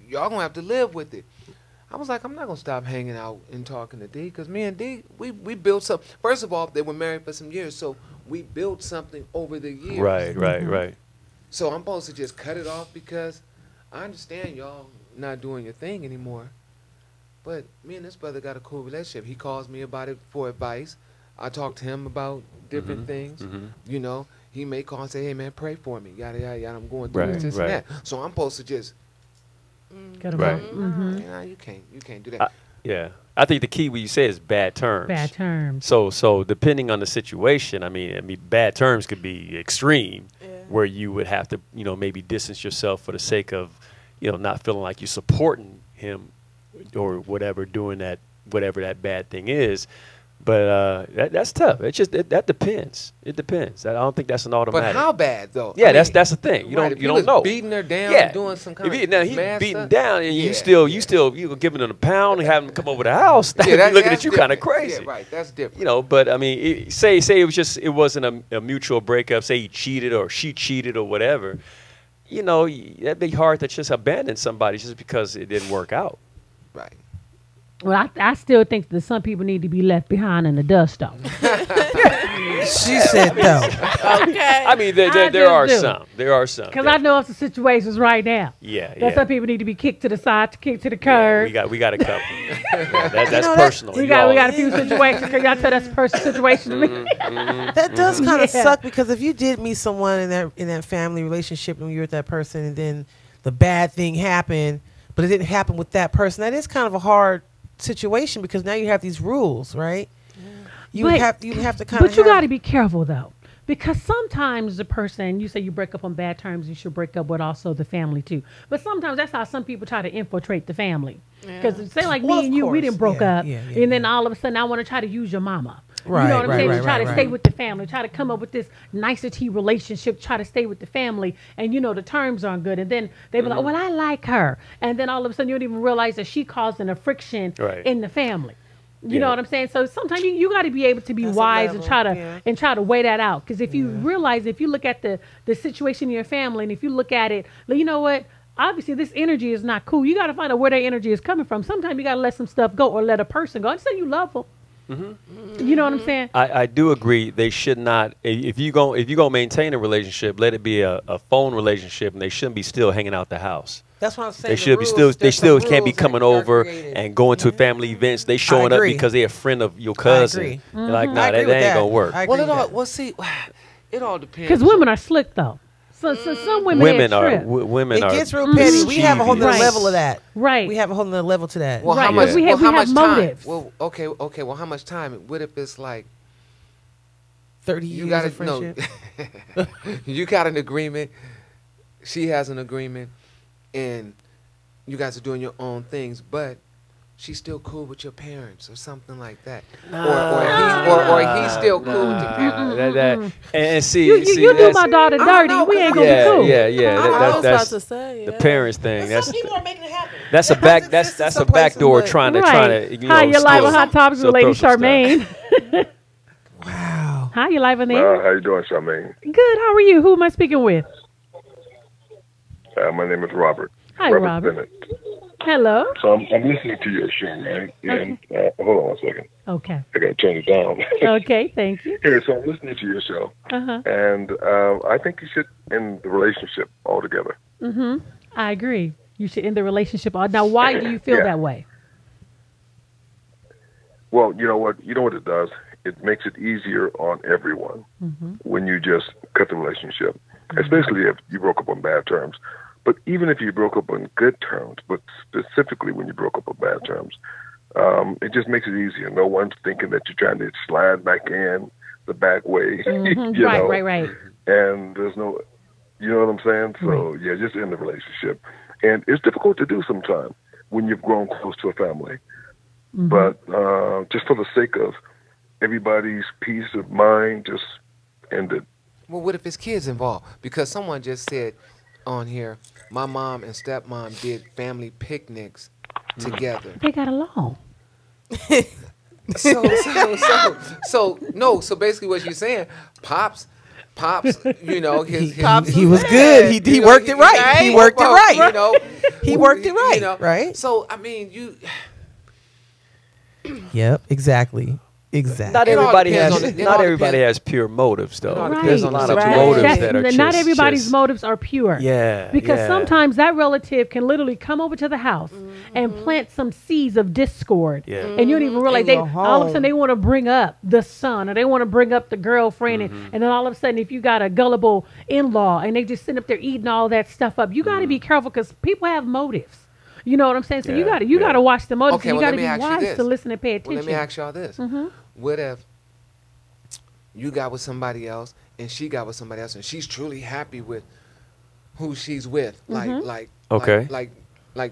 y'all gonna have to live with it. I was like, I'm not gonna stop hanging out and talking to D, because me and D, we built something. First of all, they were married for some years, so we built something over the years. Right. So I'm supposed to just cut it off because I understand y'all not doing your thing anymore. But me and this brother got a cool relationship. He calls me about it for advice. I talk to him about different things. You know, he may call and say, hey, man, pray for me. Yada, yada, yada. I'm going through this and that. So I'm supposed to just... Cut him off. Nah, you can't do that. Yeah. I think the key what you say is bad terms. Bad terms. So depending on the situation, I mean, bad terms could be extreme, where you would have to, you know, maybe distance yourself for the sake of, you know, not feeling like you're supporting him or whatever, doing that, whatever that bad thing is. But that's tough. It's just that depends. It depends. I don't think that's an automatic. But how bad though? Yeah, I mean, that's the thing. You don't know. Beating her down, doing some kind of now he's beating down, and you giving him a pound and having him come over the house. Yeah, looking at you kind of crazy. Yeah, right. That's different. You know, but I mean, say it wasn't a mutual breakup. Say he cheated or she cheated or whatever. You know, that'd be hard to just abandon somebody just because it didn't work out. Right. Well, I still think that some people need to be left behind in the dust, though. She said no. Okay. I mean, there are some. There are some. Because I know of some situations right now. Yeah. Some people need to be kicked to the side, kicked to the curb. Yeah, we got a couple. That's personal. We got a few situations. Can y'all tell that's a personal situation to me? That does kind of suck, because if you did meet someone in that family relationship and you were with that person, and then the bad thing happened, but it didn't happen with that person, that is kind of a hard situation, because now you have these rules, right? You have to kind of. But you got to be careful though, because sometimes the person, you say you break up on bad terms, you should break up with also the family too. But sometimes that's how some people try to infiltrate the family. Because say like me and you, we didn't broke up, and then all of a sudden I want to try to use your mama. Right, you know what I'm saying? Try to stay right. with the family, try to come up with this nicety relationship, try to stay with the family, and you know the terms aren't good, and then they be like, well, I like her, and then all of a sudden you don't even realize that she causing a friction in the family. You know what I'm saying? So sometimes you got to be able to be wise and try to weigh that out. Because if you realize, if you look at the situation in your family, and if you look at it, you know what? Obviously, this energy is not cool. You got to find out where their energy is coming from. Sometimes you got to let some stuff go, or let a person go. And say you love them. You know what I'm saying? I do agree. They should not. If you gonna maintain a relationship, let it be a phone relationship, and they shouldn't be still hanging out the house. That's what I'm saying. They still can't be coming over and going to family events. They showing up because they're a friend of your cousin. I agree. Like, nah, that ain't gonna work. It all depends. Because women are slick though. So some women are. It gets real petty. We have a whole nother level of that. Right. We have a whole nother level to that. Well, right. How much? We have motives. Well, okay. Well, how much time? What if it's like 30 years of friendship? No, you got an agreement. She has an agreement, and you guys are doing your own things, but she's still cool with your parents or something like that. Or he's still cool with your parents. And see, you do my daughter dirty. We ain't gonna be cool. Yeah. That's the parents thing. Some people are making it happen. That's a backdoor trying to Hi, you're live on Hot Topics with Lady Charmaine. Wow. Hi, you live on there? How you doing, Charmaine? Good. How are you? Who am I speaking with? My name is Robert. Hi, Robert. Bennett. Hello. So I'm listening to your show, right? And hold on one second. Okay. I gotta turn it down. Okay, thank you. Here, so I'm listening to your show, and I think you should end the relationship altogether. I agree. You should end the relationship. Now, why do you feel that way? Well, you know what? You know what it does? It makes it easier on everyone when you just cut the relationship, especially if you broke up on bad terms. But even if you broke up on good terms, but specifically when you broke up on bad terms, it just makes it easier. No one's thinking that you're trying to slide back in the back way. Right. And there's no, you know what I'm saying? So, yeah, just end the relationship. And it's difficult to do sometimes when you've grown close to a family. But just for the sake of everybody's peace of mind, just end it. Well, what if his kids involved? Because someone just said on here, my mom and stepmom did family picnics together. They got along. So basically what you're saying, Pops Pops, you know, he was good. He worked it right. He worked it right. You know, he worked it right. You know, right. So I mean, you. Yep. Exactly. Exactly. Not everybody has pure motives, though. Right. There's a lot of motives that are not everybody's motives are pure. Yeah. Because sometimes that relative can literally come over to the house and plant some seeds of discord. Yeah. And you don't even realize all of a sudden they want to bring up the son or they want to bring up the girlfriend. And then all of a sudden if you got a gullible in-law and they just sit up there eating all that stuff up, you got to be careful because people have motives. You know what I'm saying? So you got to watch the motives. Okay, you got to be wise to listen and pay attention. Well, let me ask y'all this. What if you got with somebody else and she got with somebody else and she's truly happy with who she's with? Like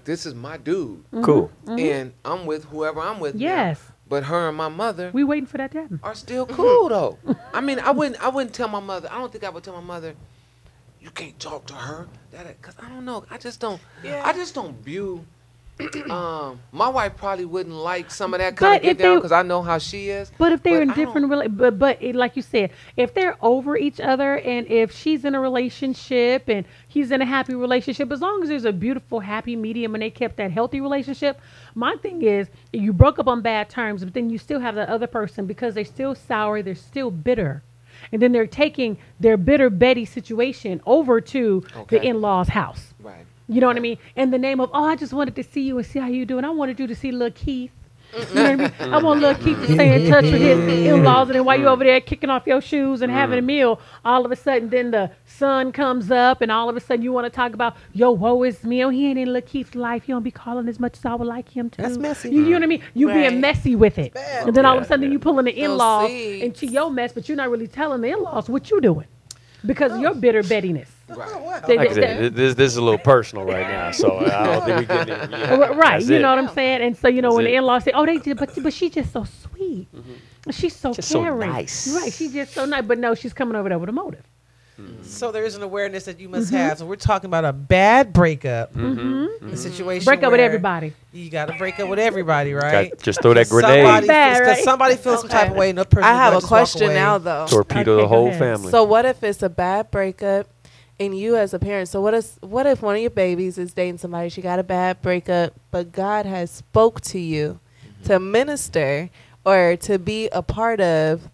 this is my dude. Cool. And I'm with whoever I'm with. Yes. Now, but her and my mother we waiting for that to happen. Are still cool though. I mean, I wouldn't tell my mother. I don't think I would tell my mother, you can't talk to her. Because I don't know. I just don't view. My wife probably wouldn't like some of that kind of get down because I know how she is. But if they're in different, like you said, if they're over each other and if she's in a relationship and he's in a happy relationship, as long as there's a beautiful, happy medium and they kept that healthy relationship, my thing is you broke up on bad terms, but then you still have the other person because they're still sour, they're still bitter. And then they're taking their bitter Betty situation over to the in-laws' house. Right. You know what I mean? In the name of, I just wanted to see you and see how you doing. I wanted you to see little Keith. You know what I mean? I want little Keith to stay in touch with his in-laws. And then while you over there kicking off your shoes and having a meal, all of a sudden then the sun comes up and all of a sudden you want to talk about, yo, woe is me. Oh, he ain't in little Keith's life. He don't be calling as much as I would like him to. That's messy. You know what I mean? You being messy with it. And then all of a sudden you pulling the in-laws into your mess, but you're not really telling the in-laws what you doing because of your bitter Bettiness. Right. Like I said, this is a little personal right now, so I don't think we get it. Right, you know what I'm saying? And so, when the in-laws say, oh, they did, but she's just so sweet. She's so just caring. so nice. Right, she's just so nice. But no, she's coming over there with a motive. So there is an awareness that you must have. So we're talking about a bad breakup, a situation. Break up with everybody. You got to break up with everybody, right? Just throw that grenade. Because somebody feels some type of way. Another person I have a question now, though. Torpedo the whole family. So what if it's a bad breakup? And you as a parent, so what if one of your babies is dating somebody, she got a bad breakup, but God has spoke to you to minister or to be a part of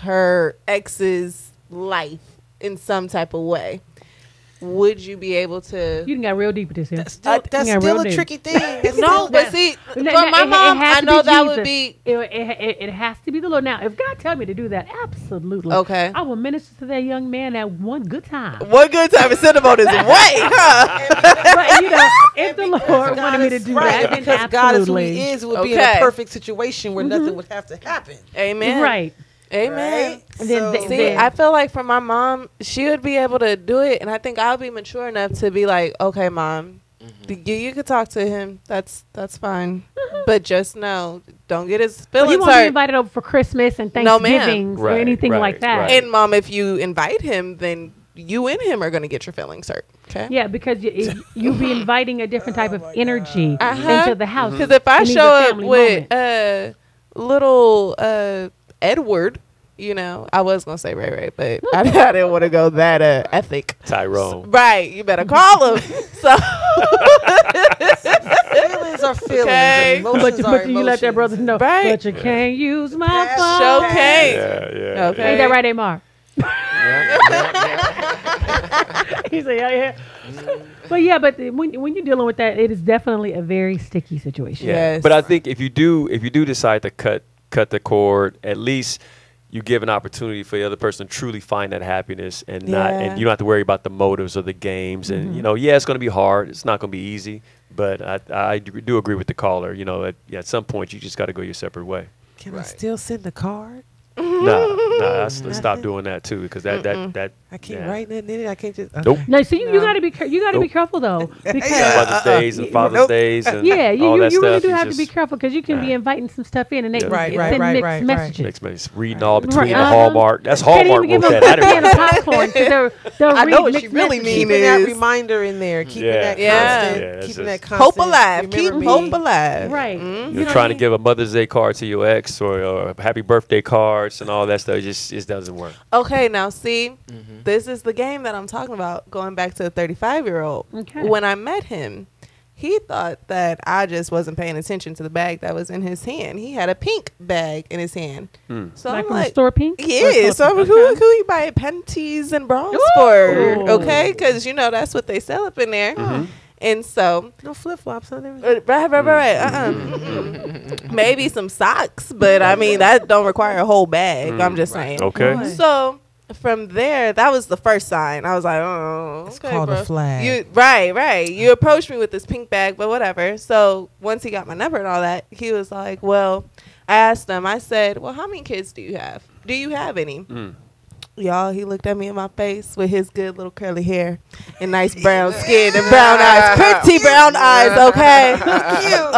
her ex's life in some type of way? Would you be able to? You done got real deep with this here. That's still a tricky thing. No, but see, for my mom, I know that would be. It has to be the Lord. Now, if God tell me to do that, absolutely. Okay. I will minister to that young man at one good time. One good time and send him on his way, huh? But, if the Lord wanted me to do that, then because absolutely. God is who He is, would be in a perfect situation where nothing would have to happen. Amen. Right. Amen. Right? See, I feel like for my mom, she would be able to do it, and I think I'll be mature enough to be like, okay, Mom, you could talk to him. That's fine, but just know, don't get his feelings he won't hurt. be invited over for Christmas and Thanksgiving or anything like that. Right. And Mom, if you invite him, then you and him are going to get your feelings hurt. Okay. Yeah, because you be inviting a different type of energy into the house. Because if I show up with little Edward, I was gonna say Ray, but I didn't want to go that ethic. Tyrone. Right, you better call him. So feelings are feelings. Okay. But you let that brother know. Right. But you can't use my phone. Show can't. Yeah. Okay. Ain't that right, Amar? Yeah. He said, yeah. But when you're dealing with that, it is definitely a very sticky situation. Yeah. Yes. But I think if you do decide to cut the cord, at least you give an opportunity for the other person to truly find that happiness and you don't have to worry about the motives or the games. And it's going to be hard. It's not going to be easy. But I do agree with the caller. At some point you just got to go your separate way. Can I still send a card? Nah, I stop doing that too because that I can't write nothing in it. I can't just nope. No, so you gotta be be careful though because Mother's Days and Father's Days and you all that really stuff. do have to be careful because you can be inviting some stuff in and they send mixed messages. Mixed reading all between the Hallmark. That's Hallmark wrote that. I didn't write popcorn. I know what she really means. Keeping that reminder in there, keeping that constant, keeping that constant. Hope alive. Keep hope alive. Right. You're trying to give a Mother's Day card to your ex or a happy birthday card. and all that stuff just doesn't work. Okay, now see, this is the game that I'm talking about. Going back to the 35-year-old. Okay. When I met him, he thought that I just wasn't paying attention to the bag that was in his hand. He had a pink bag in his hand. So Like I'm from like, the store pink? yeah. So I'm like, who you buy panties and bras for? Okay, because you know that's what they sell up in there. And so No flip flops. right. Maybe some socks, but I mean that don't require a whole bag. I'm just saying. Okay. So from there, that was the first sign. I was like, oh, It's okay, called bro. a flag. Right. You approached me with this pink bag, but whatever. So once he got my number and all that, he was like, well, I asked him, I said, well, how many kids do you have? Do you have any? Y'all, he looked at me in my face with his good little curly hair and nice brown skin and brown eyes. Pretty brown eyes, okay?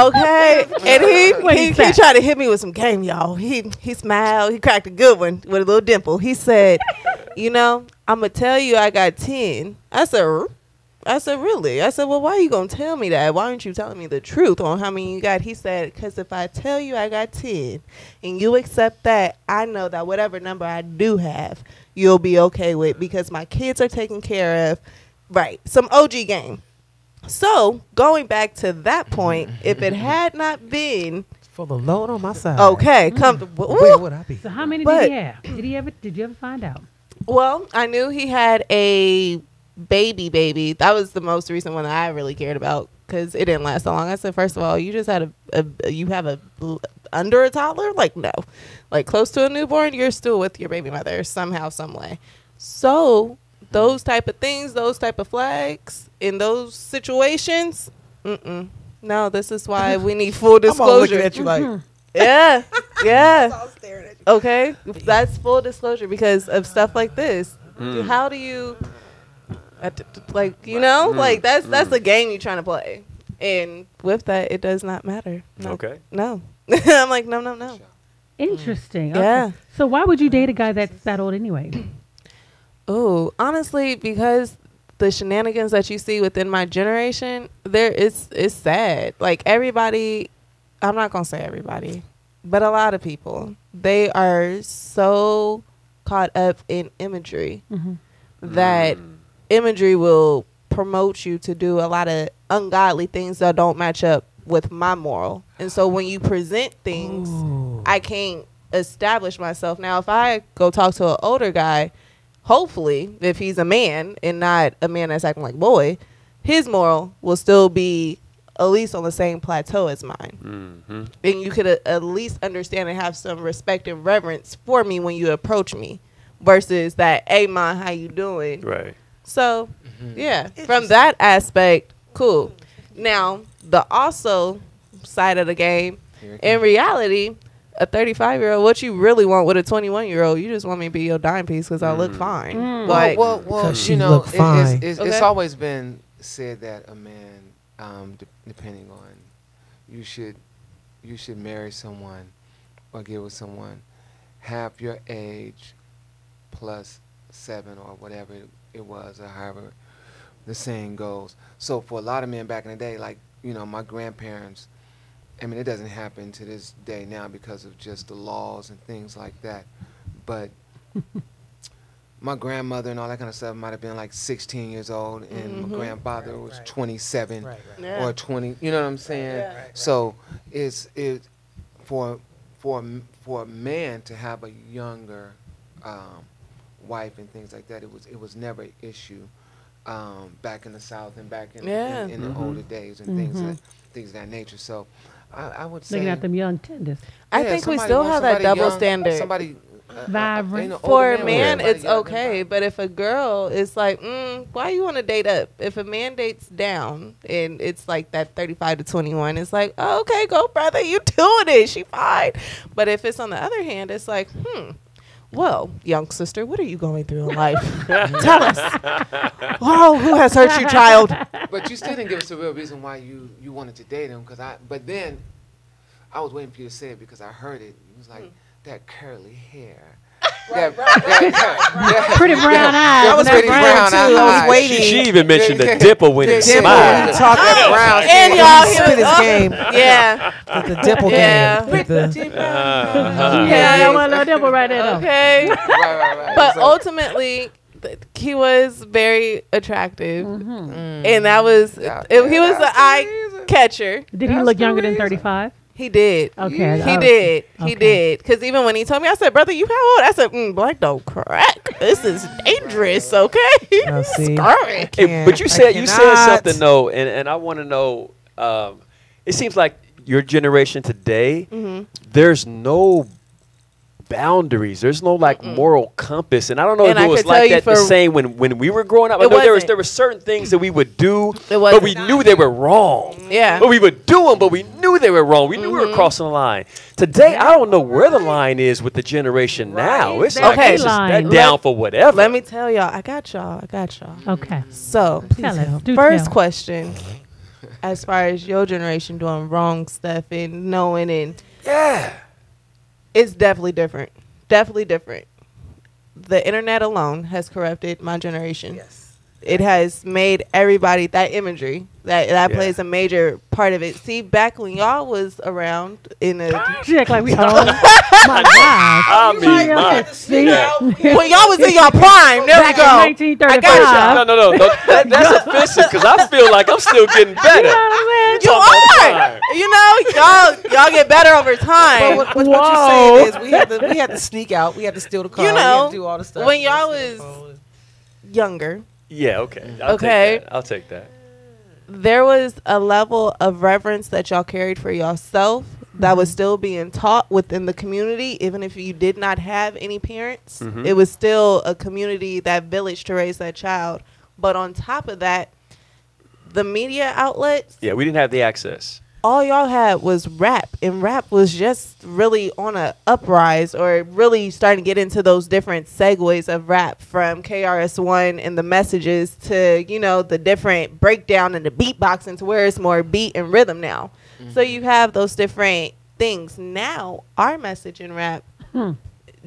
Okay. And he tried to hit me with some game, y'all. He smiled. He cracked a good one with a little dimple. He said, you know, I'm going to tell you I got 10. I said, really? I said, well, why are you going to tell me that? Why aren't you telling me the truth on how many you got? He said, because if I tell you I got 10 and you accept that, I know that whatever number I do have, you'll be okay with because my kids are taken care of. Right. Some OG game. So going back to that point, if it had not been For the load on my side. okay, Where would I be? So how many But- did he have? Did you ever find out? well, I knew he had a baby. That was the most recent one that I really cared about because it didn't last so long. I said, first of all, you just had you have a under a toddler? Like, no. Like, close to a newborn, you're still with your baby mother somehow, some way. So, those type of things, those type of flags, in those situations, no, this is why we need full I'm all disclosure. looking at you like, Yeah. I'm staring at you. Okay, that's full disclosure because of stuff like this. How do you, like, you know, like that's the game you're trying to play, and with that, it does not matter. Okay. No, I'm like no. Interesting. Yeah. Okay. So why would you date a guy that's that old anyway? Oh, honestly, because the shenanigans that you see within my generation, it's sad. Like everybody, I'm not gonna say everybody, but a lot of people, they are so caught up in imagery that imagery will promote you to do a lot of ungodly things that don't match up with my moral. And so when you present things, I can't establish myself. Now, if I go talk to an older guy, hopefully, if he's a man and not a man that's acting like boy, his moral will still be at least on the same plateau as mine. And you could at least understand and have some respect and reverence for me when you approach me versus that, hey, man, how you doing? Right. So, yeah, from that aspect, cool. Now, the also side of the game, in reality, a 35-year-old, what you really want with a 21-year-old, you just want me to be your dime piece because I look fine. Like, well, 'Cause you she know, look fine. it's Okay. always been said that a man, depending on, you should marry someone or get with someone half your age plus 7 or whatever it was, or however the saying goes. So for a lot of men back in the day, like, you know, my grandparents, I mean, it doesn't happen to this day now because of just the laws and things like that. But my grandmother and all that kind of stuff might have been like 16 years old, and my grandfather was 27 Yeah. or 20. You know what I'm saying? Yeah. So it's for a man to have a younger wife and things like that. It was never an issue back in the South and back in the older days and things of that nature. So I would say Looking at them young tenders. I yeah, think we somebody still wants have that somebody double young, standard. Somebody Vibrant. you know, For older a man, somebody it's younger okay. But if a girl, it's like, why you want to date up? If a man dates down and it's like that 35 to 21, it's like, oh, okay, go, brother. You doing it. She fine. But if it's on the other hand, it's like, well, young sister, what are you going through in life? Tell us. Oh, who has hurt you, child? But you still didn't give us a real reason why you wanted to date him. But then I was waiting for you to say it because I heard it. It was like that curly hair. Pretty brown eyes. I was and that pretty brown too. too. I was waiting. She even mentioned the dipple when he Dimple, smiled. he talked that brown. And y'all, he spit was his game. Yeah. The dimple Yeah. game. Yeah, I want a little dimple right there. Though. Okay. Right. But So- ultimately, he was very attractive, and that was Yeah, he was the that's the eye reason. catcher. Did he That's look the younger than reason. 35? He did. Okay. He did. He Okay. did. Because even when he told me, I said, "Brother, you how old?" I said, "Black don't crack. This is dangerous." Okay. Oh, see. Scary. Hey, but you said something though, and I want to know. It seems like your generation today, there's no boundaries. There's no like moral compass, and I don't know And if I it was could tell like you that the for- same when we were growing up. I It know wasn't. there were certain things that we would do, It but we wasn't. knew they were wrong. Yeah. But we would do them, but we knew they were wrong. We knew we were crossing the line. Today, I don't know where the line is with the generation now. It's like Okay. it's just Line. that down for whatever. Let me tell y'all. I got y'all. Okay. So, Tell us. Do first tell. question, as far as your generation doing wrong stuff and knowing, and yeah. it's definitely different. Definitely different. The internet alone has corrupted my generation. Yes. It has made everybody that imagery that Yeah. plays a major part of it. See, back when y'all was around in the She act like we old. My God. I mean, my, See? yeah. when y'all was in your prime, there we Back go. in 1935. I got No. That's offensive because I feel like I'm still getting better. You are. You know, y'all get better over time. But what you're saying is we had to sneak out. We had to steal the car. You we had know, to do all the stuff. when y'all was younger, Yeah, okay. I'll Okay. take that. I'll take that. there was a level of reverence that y'all carried for yourself that was still being taught within the community, even if you did not have any parents. It was still a community, that village to raise that child. But on top of that, the media outlets, Yeah, we didn't have the access. all y'all had was rap, and rap was just really on a uprise, or really starting to get into those different segues of rap, from KRS-One and the messages to, you know, the different breakdown and the beatboxing to where it's more beat and rhythm now. So you have those different things. Now our message in rap,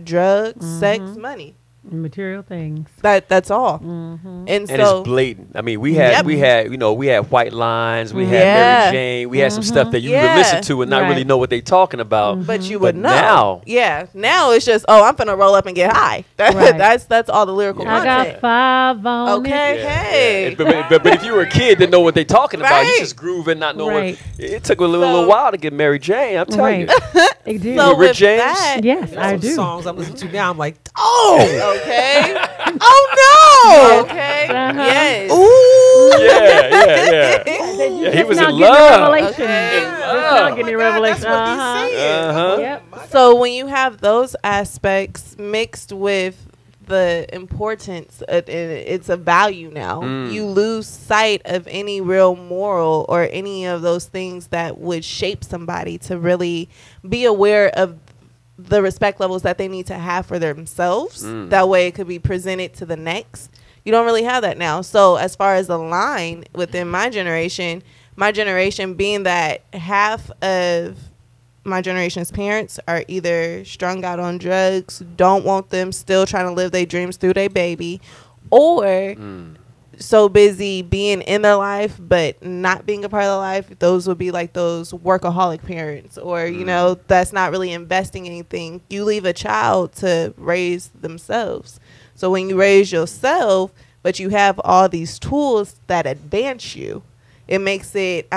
drugs, sex, money. Material things. That's all. Mm-hmm. And And so it's blatant. I mean, we had White Lines, we had Mary Jane, we had some stuff that you would listen to and not really Right. know what they talking about. but you But would know. now- Now it's just, oh, I'm finna roll up and get high. Right. That's all the lyrical I content. got 5 on Okay, it. hey. But if you were a kid, didn't know what they talking about. You Right. just grooving, not knowing. Right. It took a little while to get Mary Jane. I'm telling Right. you. It did. So Rick with James? that, Yes, I Some do. songs I'm listening to now. I'm like, oh, okay, oh no, okay, Uh-huh. yes. ooh. Yeah, he was Now in getting a love. revelation. Okay. Just now getting a revelation. That's what he's saying. Uh-huh. Yep. So when you have those aspects mixed with the importance, it's a value now. You lose sight of any real moral or any of those things that would shape somebody to really be aware of the respect levels that they need to have for themselves. That way it could be presented to the next. You don't really have that now. So as far as the line within my generation being that half of my generation's parents are either strung out on drugs, don't want them, still trying to live their dreams through their baby, or so busy being in their life but not being a part of their life. Those would be like those workaholic parents, or you know, that's not really investing anything. You leave a child to raise themselves. So when you raise yourself but you have all these tools that advance you, it makes it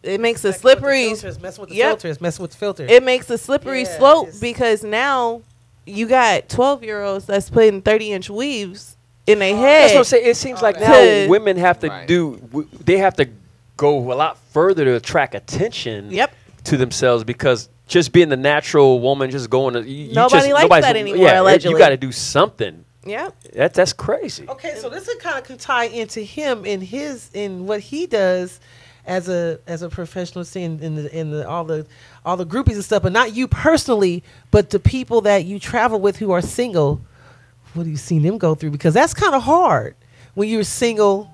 it makes a slippery Messing with the Yep. filters. Messing with the filters. it makes a slippery Yeah, slope, it's- because now you got 12-year-olds that's putting 30-inch weaves in their That's head. what I'm saying. It seems like now To- women have to Right. they have to go a lot further to attract attention Yep. to themselves, because just being the natural woman, just going to Nobody likes that anymore, Yeah, allegedly. you got to do something. Yep. That's crazy. Okay, so this kind of can tie into him in what he does as a professional scene in the all the groupies and stuff, but not you personally, but the people that you travel with who are single. What have you seen them go through? Because that's kind of hard when you're single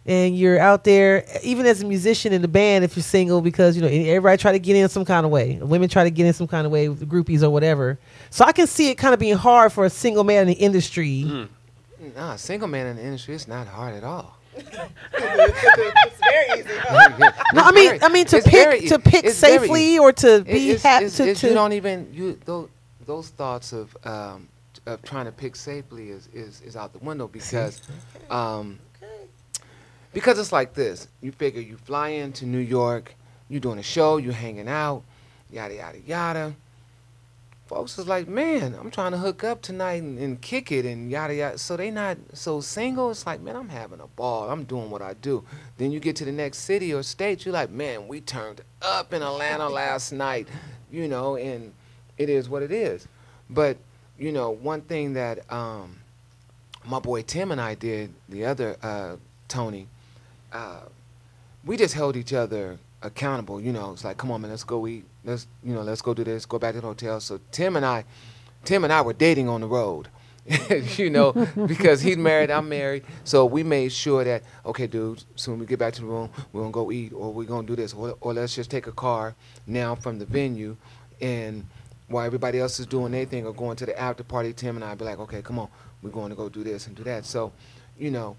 and you're out there, even as a musician in the band, if you're single, because, you know, everybody try to get in some kind of way. Women try to get in some kind of way with the groupies or whatever. So I can see it kind of being hard for a single man in the industry. Nah, a single man in the industry, it's not hard at all. It's very easy. No, I mean to pick safely or to be happy. You don't even those thoughts of trying to pick safely is out the window because because it's like this. You figure you fly into New York, you doing a show, you hanging out, yada yada yada. Folks is like, man, I'm trying to hook up tonight and kick it and yada yada. So they not so single. It's like, man, I'm having a ball. I'm doing what I do. Then you get to the next city or state, you're like, man, we turned up in Atlanta last night, you know, and it is what it is. But you know, one thing that my boy Tim and I did, the other Tony, we just held each other accountable. You know, it's like, come on, man, let's go eat. Let's go do this. Go back to the hotel. So Tim and I were dating on the road, you know, because he's married, I'm married. So we made sure that, okay, dude, soon we get back to the room, we're gonna go eat, or we're gonna do this, or let's just take a car now from the venue, and while everybody else is doing their thing or going to the after party, Tim and I be like, okay, come on, we're going to go do this and do that. So, you know,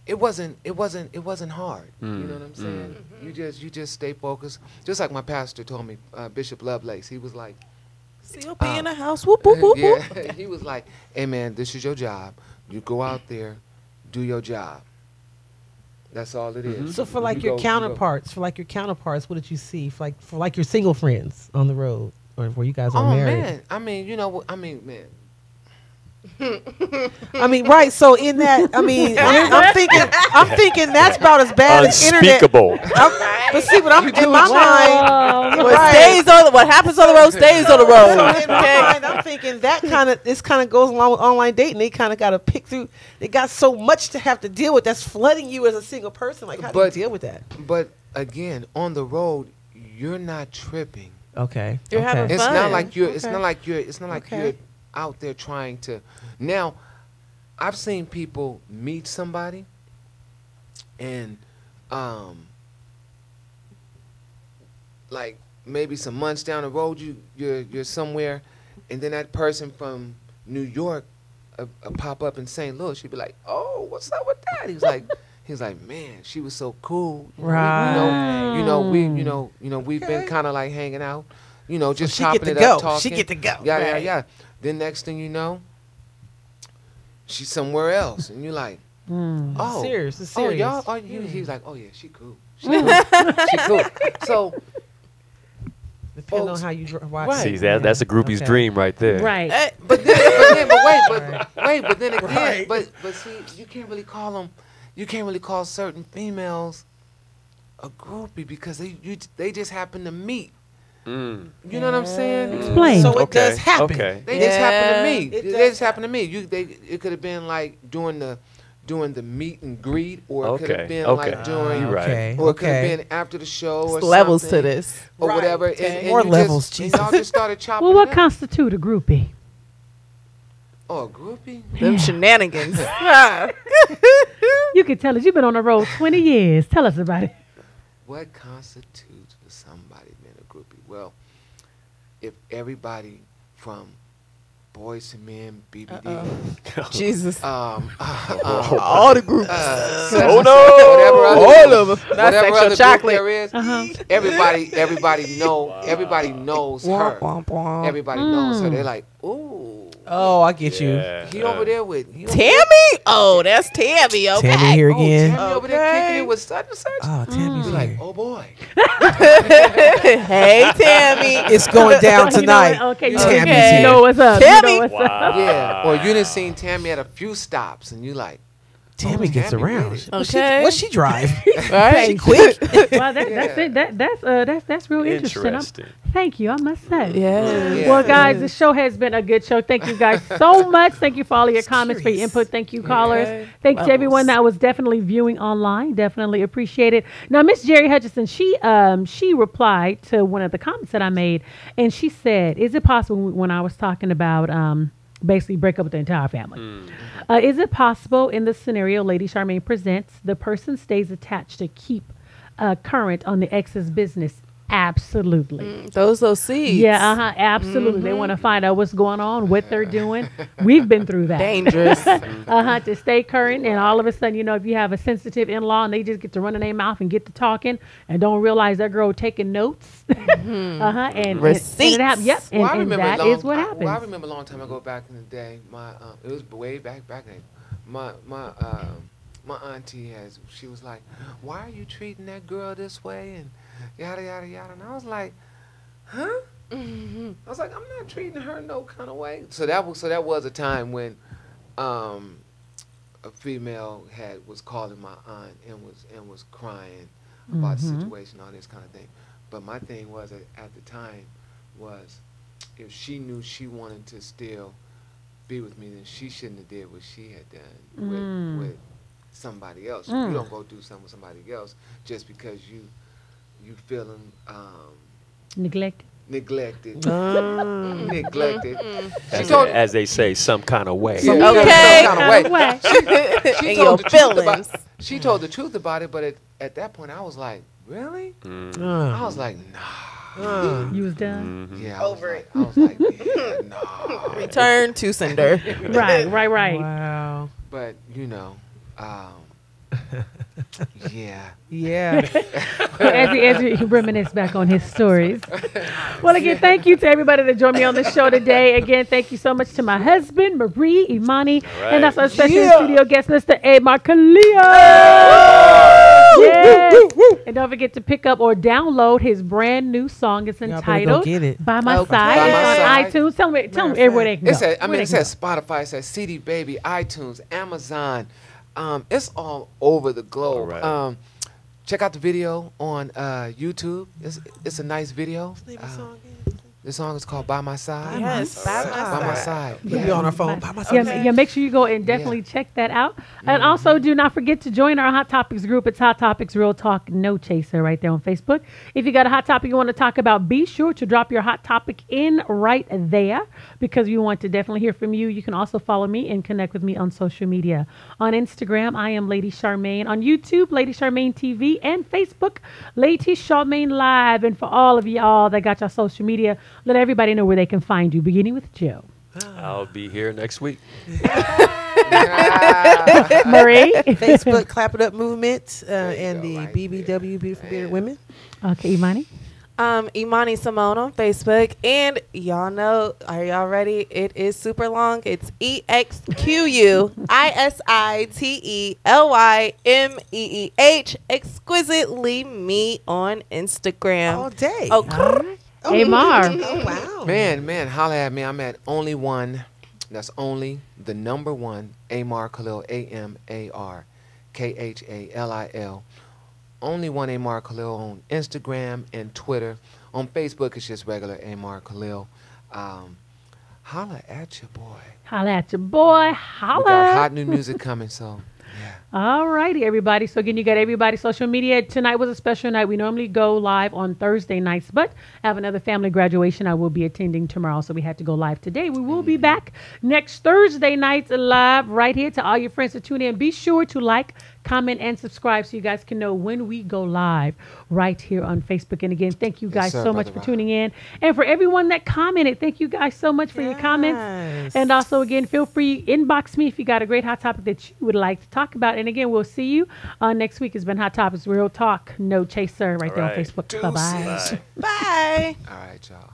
it wasn't hard. You know what I'm saying? You just stay focused. Just like my pastor told me, Bishop Lovelace. He was like, COP in the house. Whoop whoop whoop. Yeah, he was like, hey man, this is your job. You go out there, do your job. That's all it is. So for like your counterparts, what did you see? For like your single friends on the road, or where you guys are married? Man, I mean, you know, man. I mean, right. So in that, I'm thinking that's about as bad as internet. Unspeakable. But see, what I'm in my mind, what happens on the road stays on the road. So in my mind, I'm thinking that kind of goes along with online dating. They kind of got to pick through. They got so much to have to deal with that's flooding you as a single person. Like, how do you deal with that? But again, on the road, you're not tripping. Okay. You're having fun. It's not like you're. It's not like you're out there trying to. Now, I've seen people meet somebody, and like maybe some months down the road, you're somewhere, and then that person from New York pop up in St. Louis. She'd be like, "Oh, what's up with that?" He's like, man, she was so cool. Right. We've been kind of like hanging out. You know, just she chopping get it to up, go. talking. She get to go. Yeah. Then next thing you know, she's somewhere else, and you're like, oh, serious. Oh, y'all, are you? He's like, oh yeah, she cool. She cool. So, depending on how you watch. Right. See, that's a groupie's dream right there. Right. But then again, but see, you can't really call certain females a groupie because they just happen to meet. You know what I'm saying? Explain. So it does happen. Okay. They just happen to meet. They just happen to meet. It could have been like doing the meet and greet, or it could have been like during, or it could have been after the show, or levels something, to this, or whatever. And more levels. Jesus. And y'all just started chopping. Well, what it up. constitute a groupie? Oh, a groupie? Them shenanigans. You can tell us. You've been on the road 20 years. Tell us about it. What constitutes for somebody being a groupie? Well, if everybody from Boys and Men, BBD, Jesus, all the groups, all of them, not sexual chocolate. There is, everybody knows her. Everybody knows her. They're like, ooh. Oh, I get you. He over there with Tammy. Oh, that's Tammy. Okay. Tammy here again. Tammy over there kicking it with such and such. Oh, Tammy's You're like, oh boy. Hey, Tammy. It's going down tonight. Tammy's here. You know what's up. Tammy. You know what's up. Yeah. Or you done seen Tammy at a few stops, and you like, Tammy gets Tammy around. with it. Okay. What she drive? Right. She quick. Well, that's it. That's real interesting. Thank you, I must say. Yeah. Well, guys, the show has been a good show. Thank you guys so much. Thank you for all of your comments, for your input. Thank you, callers. Thanks to everyone that was definitely viewing online. Definitely appreciate it. Now, Miss Jerry Hutchison, she replied to one of the comments that I made, and she said, "Is it possible when I was talking about basically break up with the entire family. Is it possible in this scenario, Lady Charmaine presents, the person stays attached to keep current on the ex's business? Absolutely. Those seeds. Yeah, absolutely. They want to find out what's going on, what they're doing. We've been through that. Dangerous. To stay current, and all of a sudden, if you have a sensitive in-law and they just get to running their mouth and get to talking and don't realize that girl taking notes. And receipts. And it happens. Yep. Well, I and remember that is what happens. I remember a long time ago back in the day. It was way back then. My auntie she was like, "Why are you treating that girl this way?" And yada yada yada. And I was like, "Huh?" I was like, "I'm not treating her no kind of way." So that was a time when a female was calling my aunt and was crying about the situation, all this kind of thing. But my thing was at the time was, if she knew she wanted to still be with me, then she shouldn't have did what she had done with somebody else. You don't go do something with somebody else just because you feeling Neglected. Neglected. As they say, some kind of way. Some kind of way. She told the truth about it. She told the truth about it, but at that point I was like, really? I was like, nah. You was done? Yeah. Over it. I was like, yeah, nah. Return to sender. Right. Wow. But Yeah. as he reminisce back on his stories. Well, again, thank you to everybody that joined me on the show today. Again, thank you so much to my husband, Marie, Imani, and that's our special studio guest, Mr. Amar Khalil. Yes. And don't forget to pick up or download his brand new song. It's entitled By My Side. It's on iTunes. Tell them everywhere they can go. It says Spotify, it says CD Baby, iTunes, Amazon. It's all over the globe. Right. Check out the video on YouTube. It's a nice video. This song is called By My Side. Yes, By My Side. We'll be on our phone. By My Side. Yeah, make sure you go and definitely check that out. And also, do not forget to join our Hot Topics group. It's Hot Topics Real Talk No Chaser right there on Facebook. If you got a hot topic you want to talk about, be sure to drop your hot topic in right there, because we want to definitely hear from you. You can also follow me and connect with me on social media. On Instagram, I am Lady Charmaine. On YouTube, Lady Charmaine TV. And Facebook, Lady Charmaine Live. And for all of y'all that got your social media, let everybody know where they can find you, beginning with Joe. I'll be here next week. Marie? Facebook Clap It Up Movement and the BBW, Beautiful Bearded Women. Okay, Imani? Imani Simone on Facebook. And y'all know, are y'all ready? It is super long. It's EXQUISITELYMEEH. Exquisitely Me on Instagram. All day. Okay. Amar. Oh, wow. Man, holla at me. I'm at only one. That's only the number one. Amar Khalil, AmarKhalil. Only one Amar Khalil on Instagram and Twitter. On Facebook, it's just regular Amar Khalil. Holla at your boy. Holla at your boy. Holla. We got hot new music coming, so yeah. All righty, everybody. So again, you got everybody's social media. Tonight was a special night. We normally go live on Thursday nights, but I have another family graduation I will be attending tomorrow, so we had to go live today. We will be back next Thursday night live right here. To all your friends to tune in, be sure to like, comment, and subscribe so you guys can know when we go live right here on Facebook. And again, thank you guys so much for tuning in. And for everyone that commented, thank you guys so much for your comments. And also, again, feel free, inbox me if you got a great hot topic that you would like to talk about. And again, we'll see you next week. It's been Hot Topics Real Talk No Chaser right there on Facebook. Bye-bye. Bye. All right, y'all.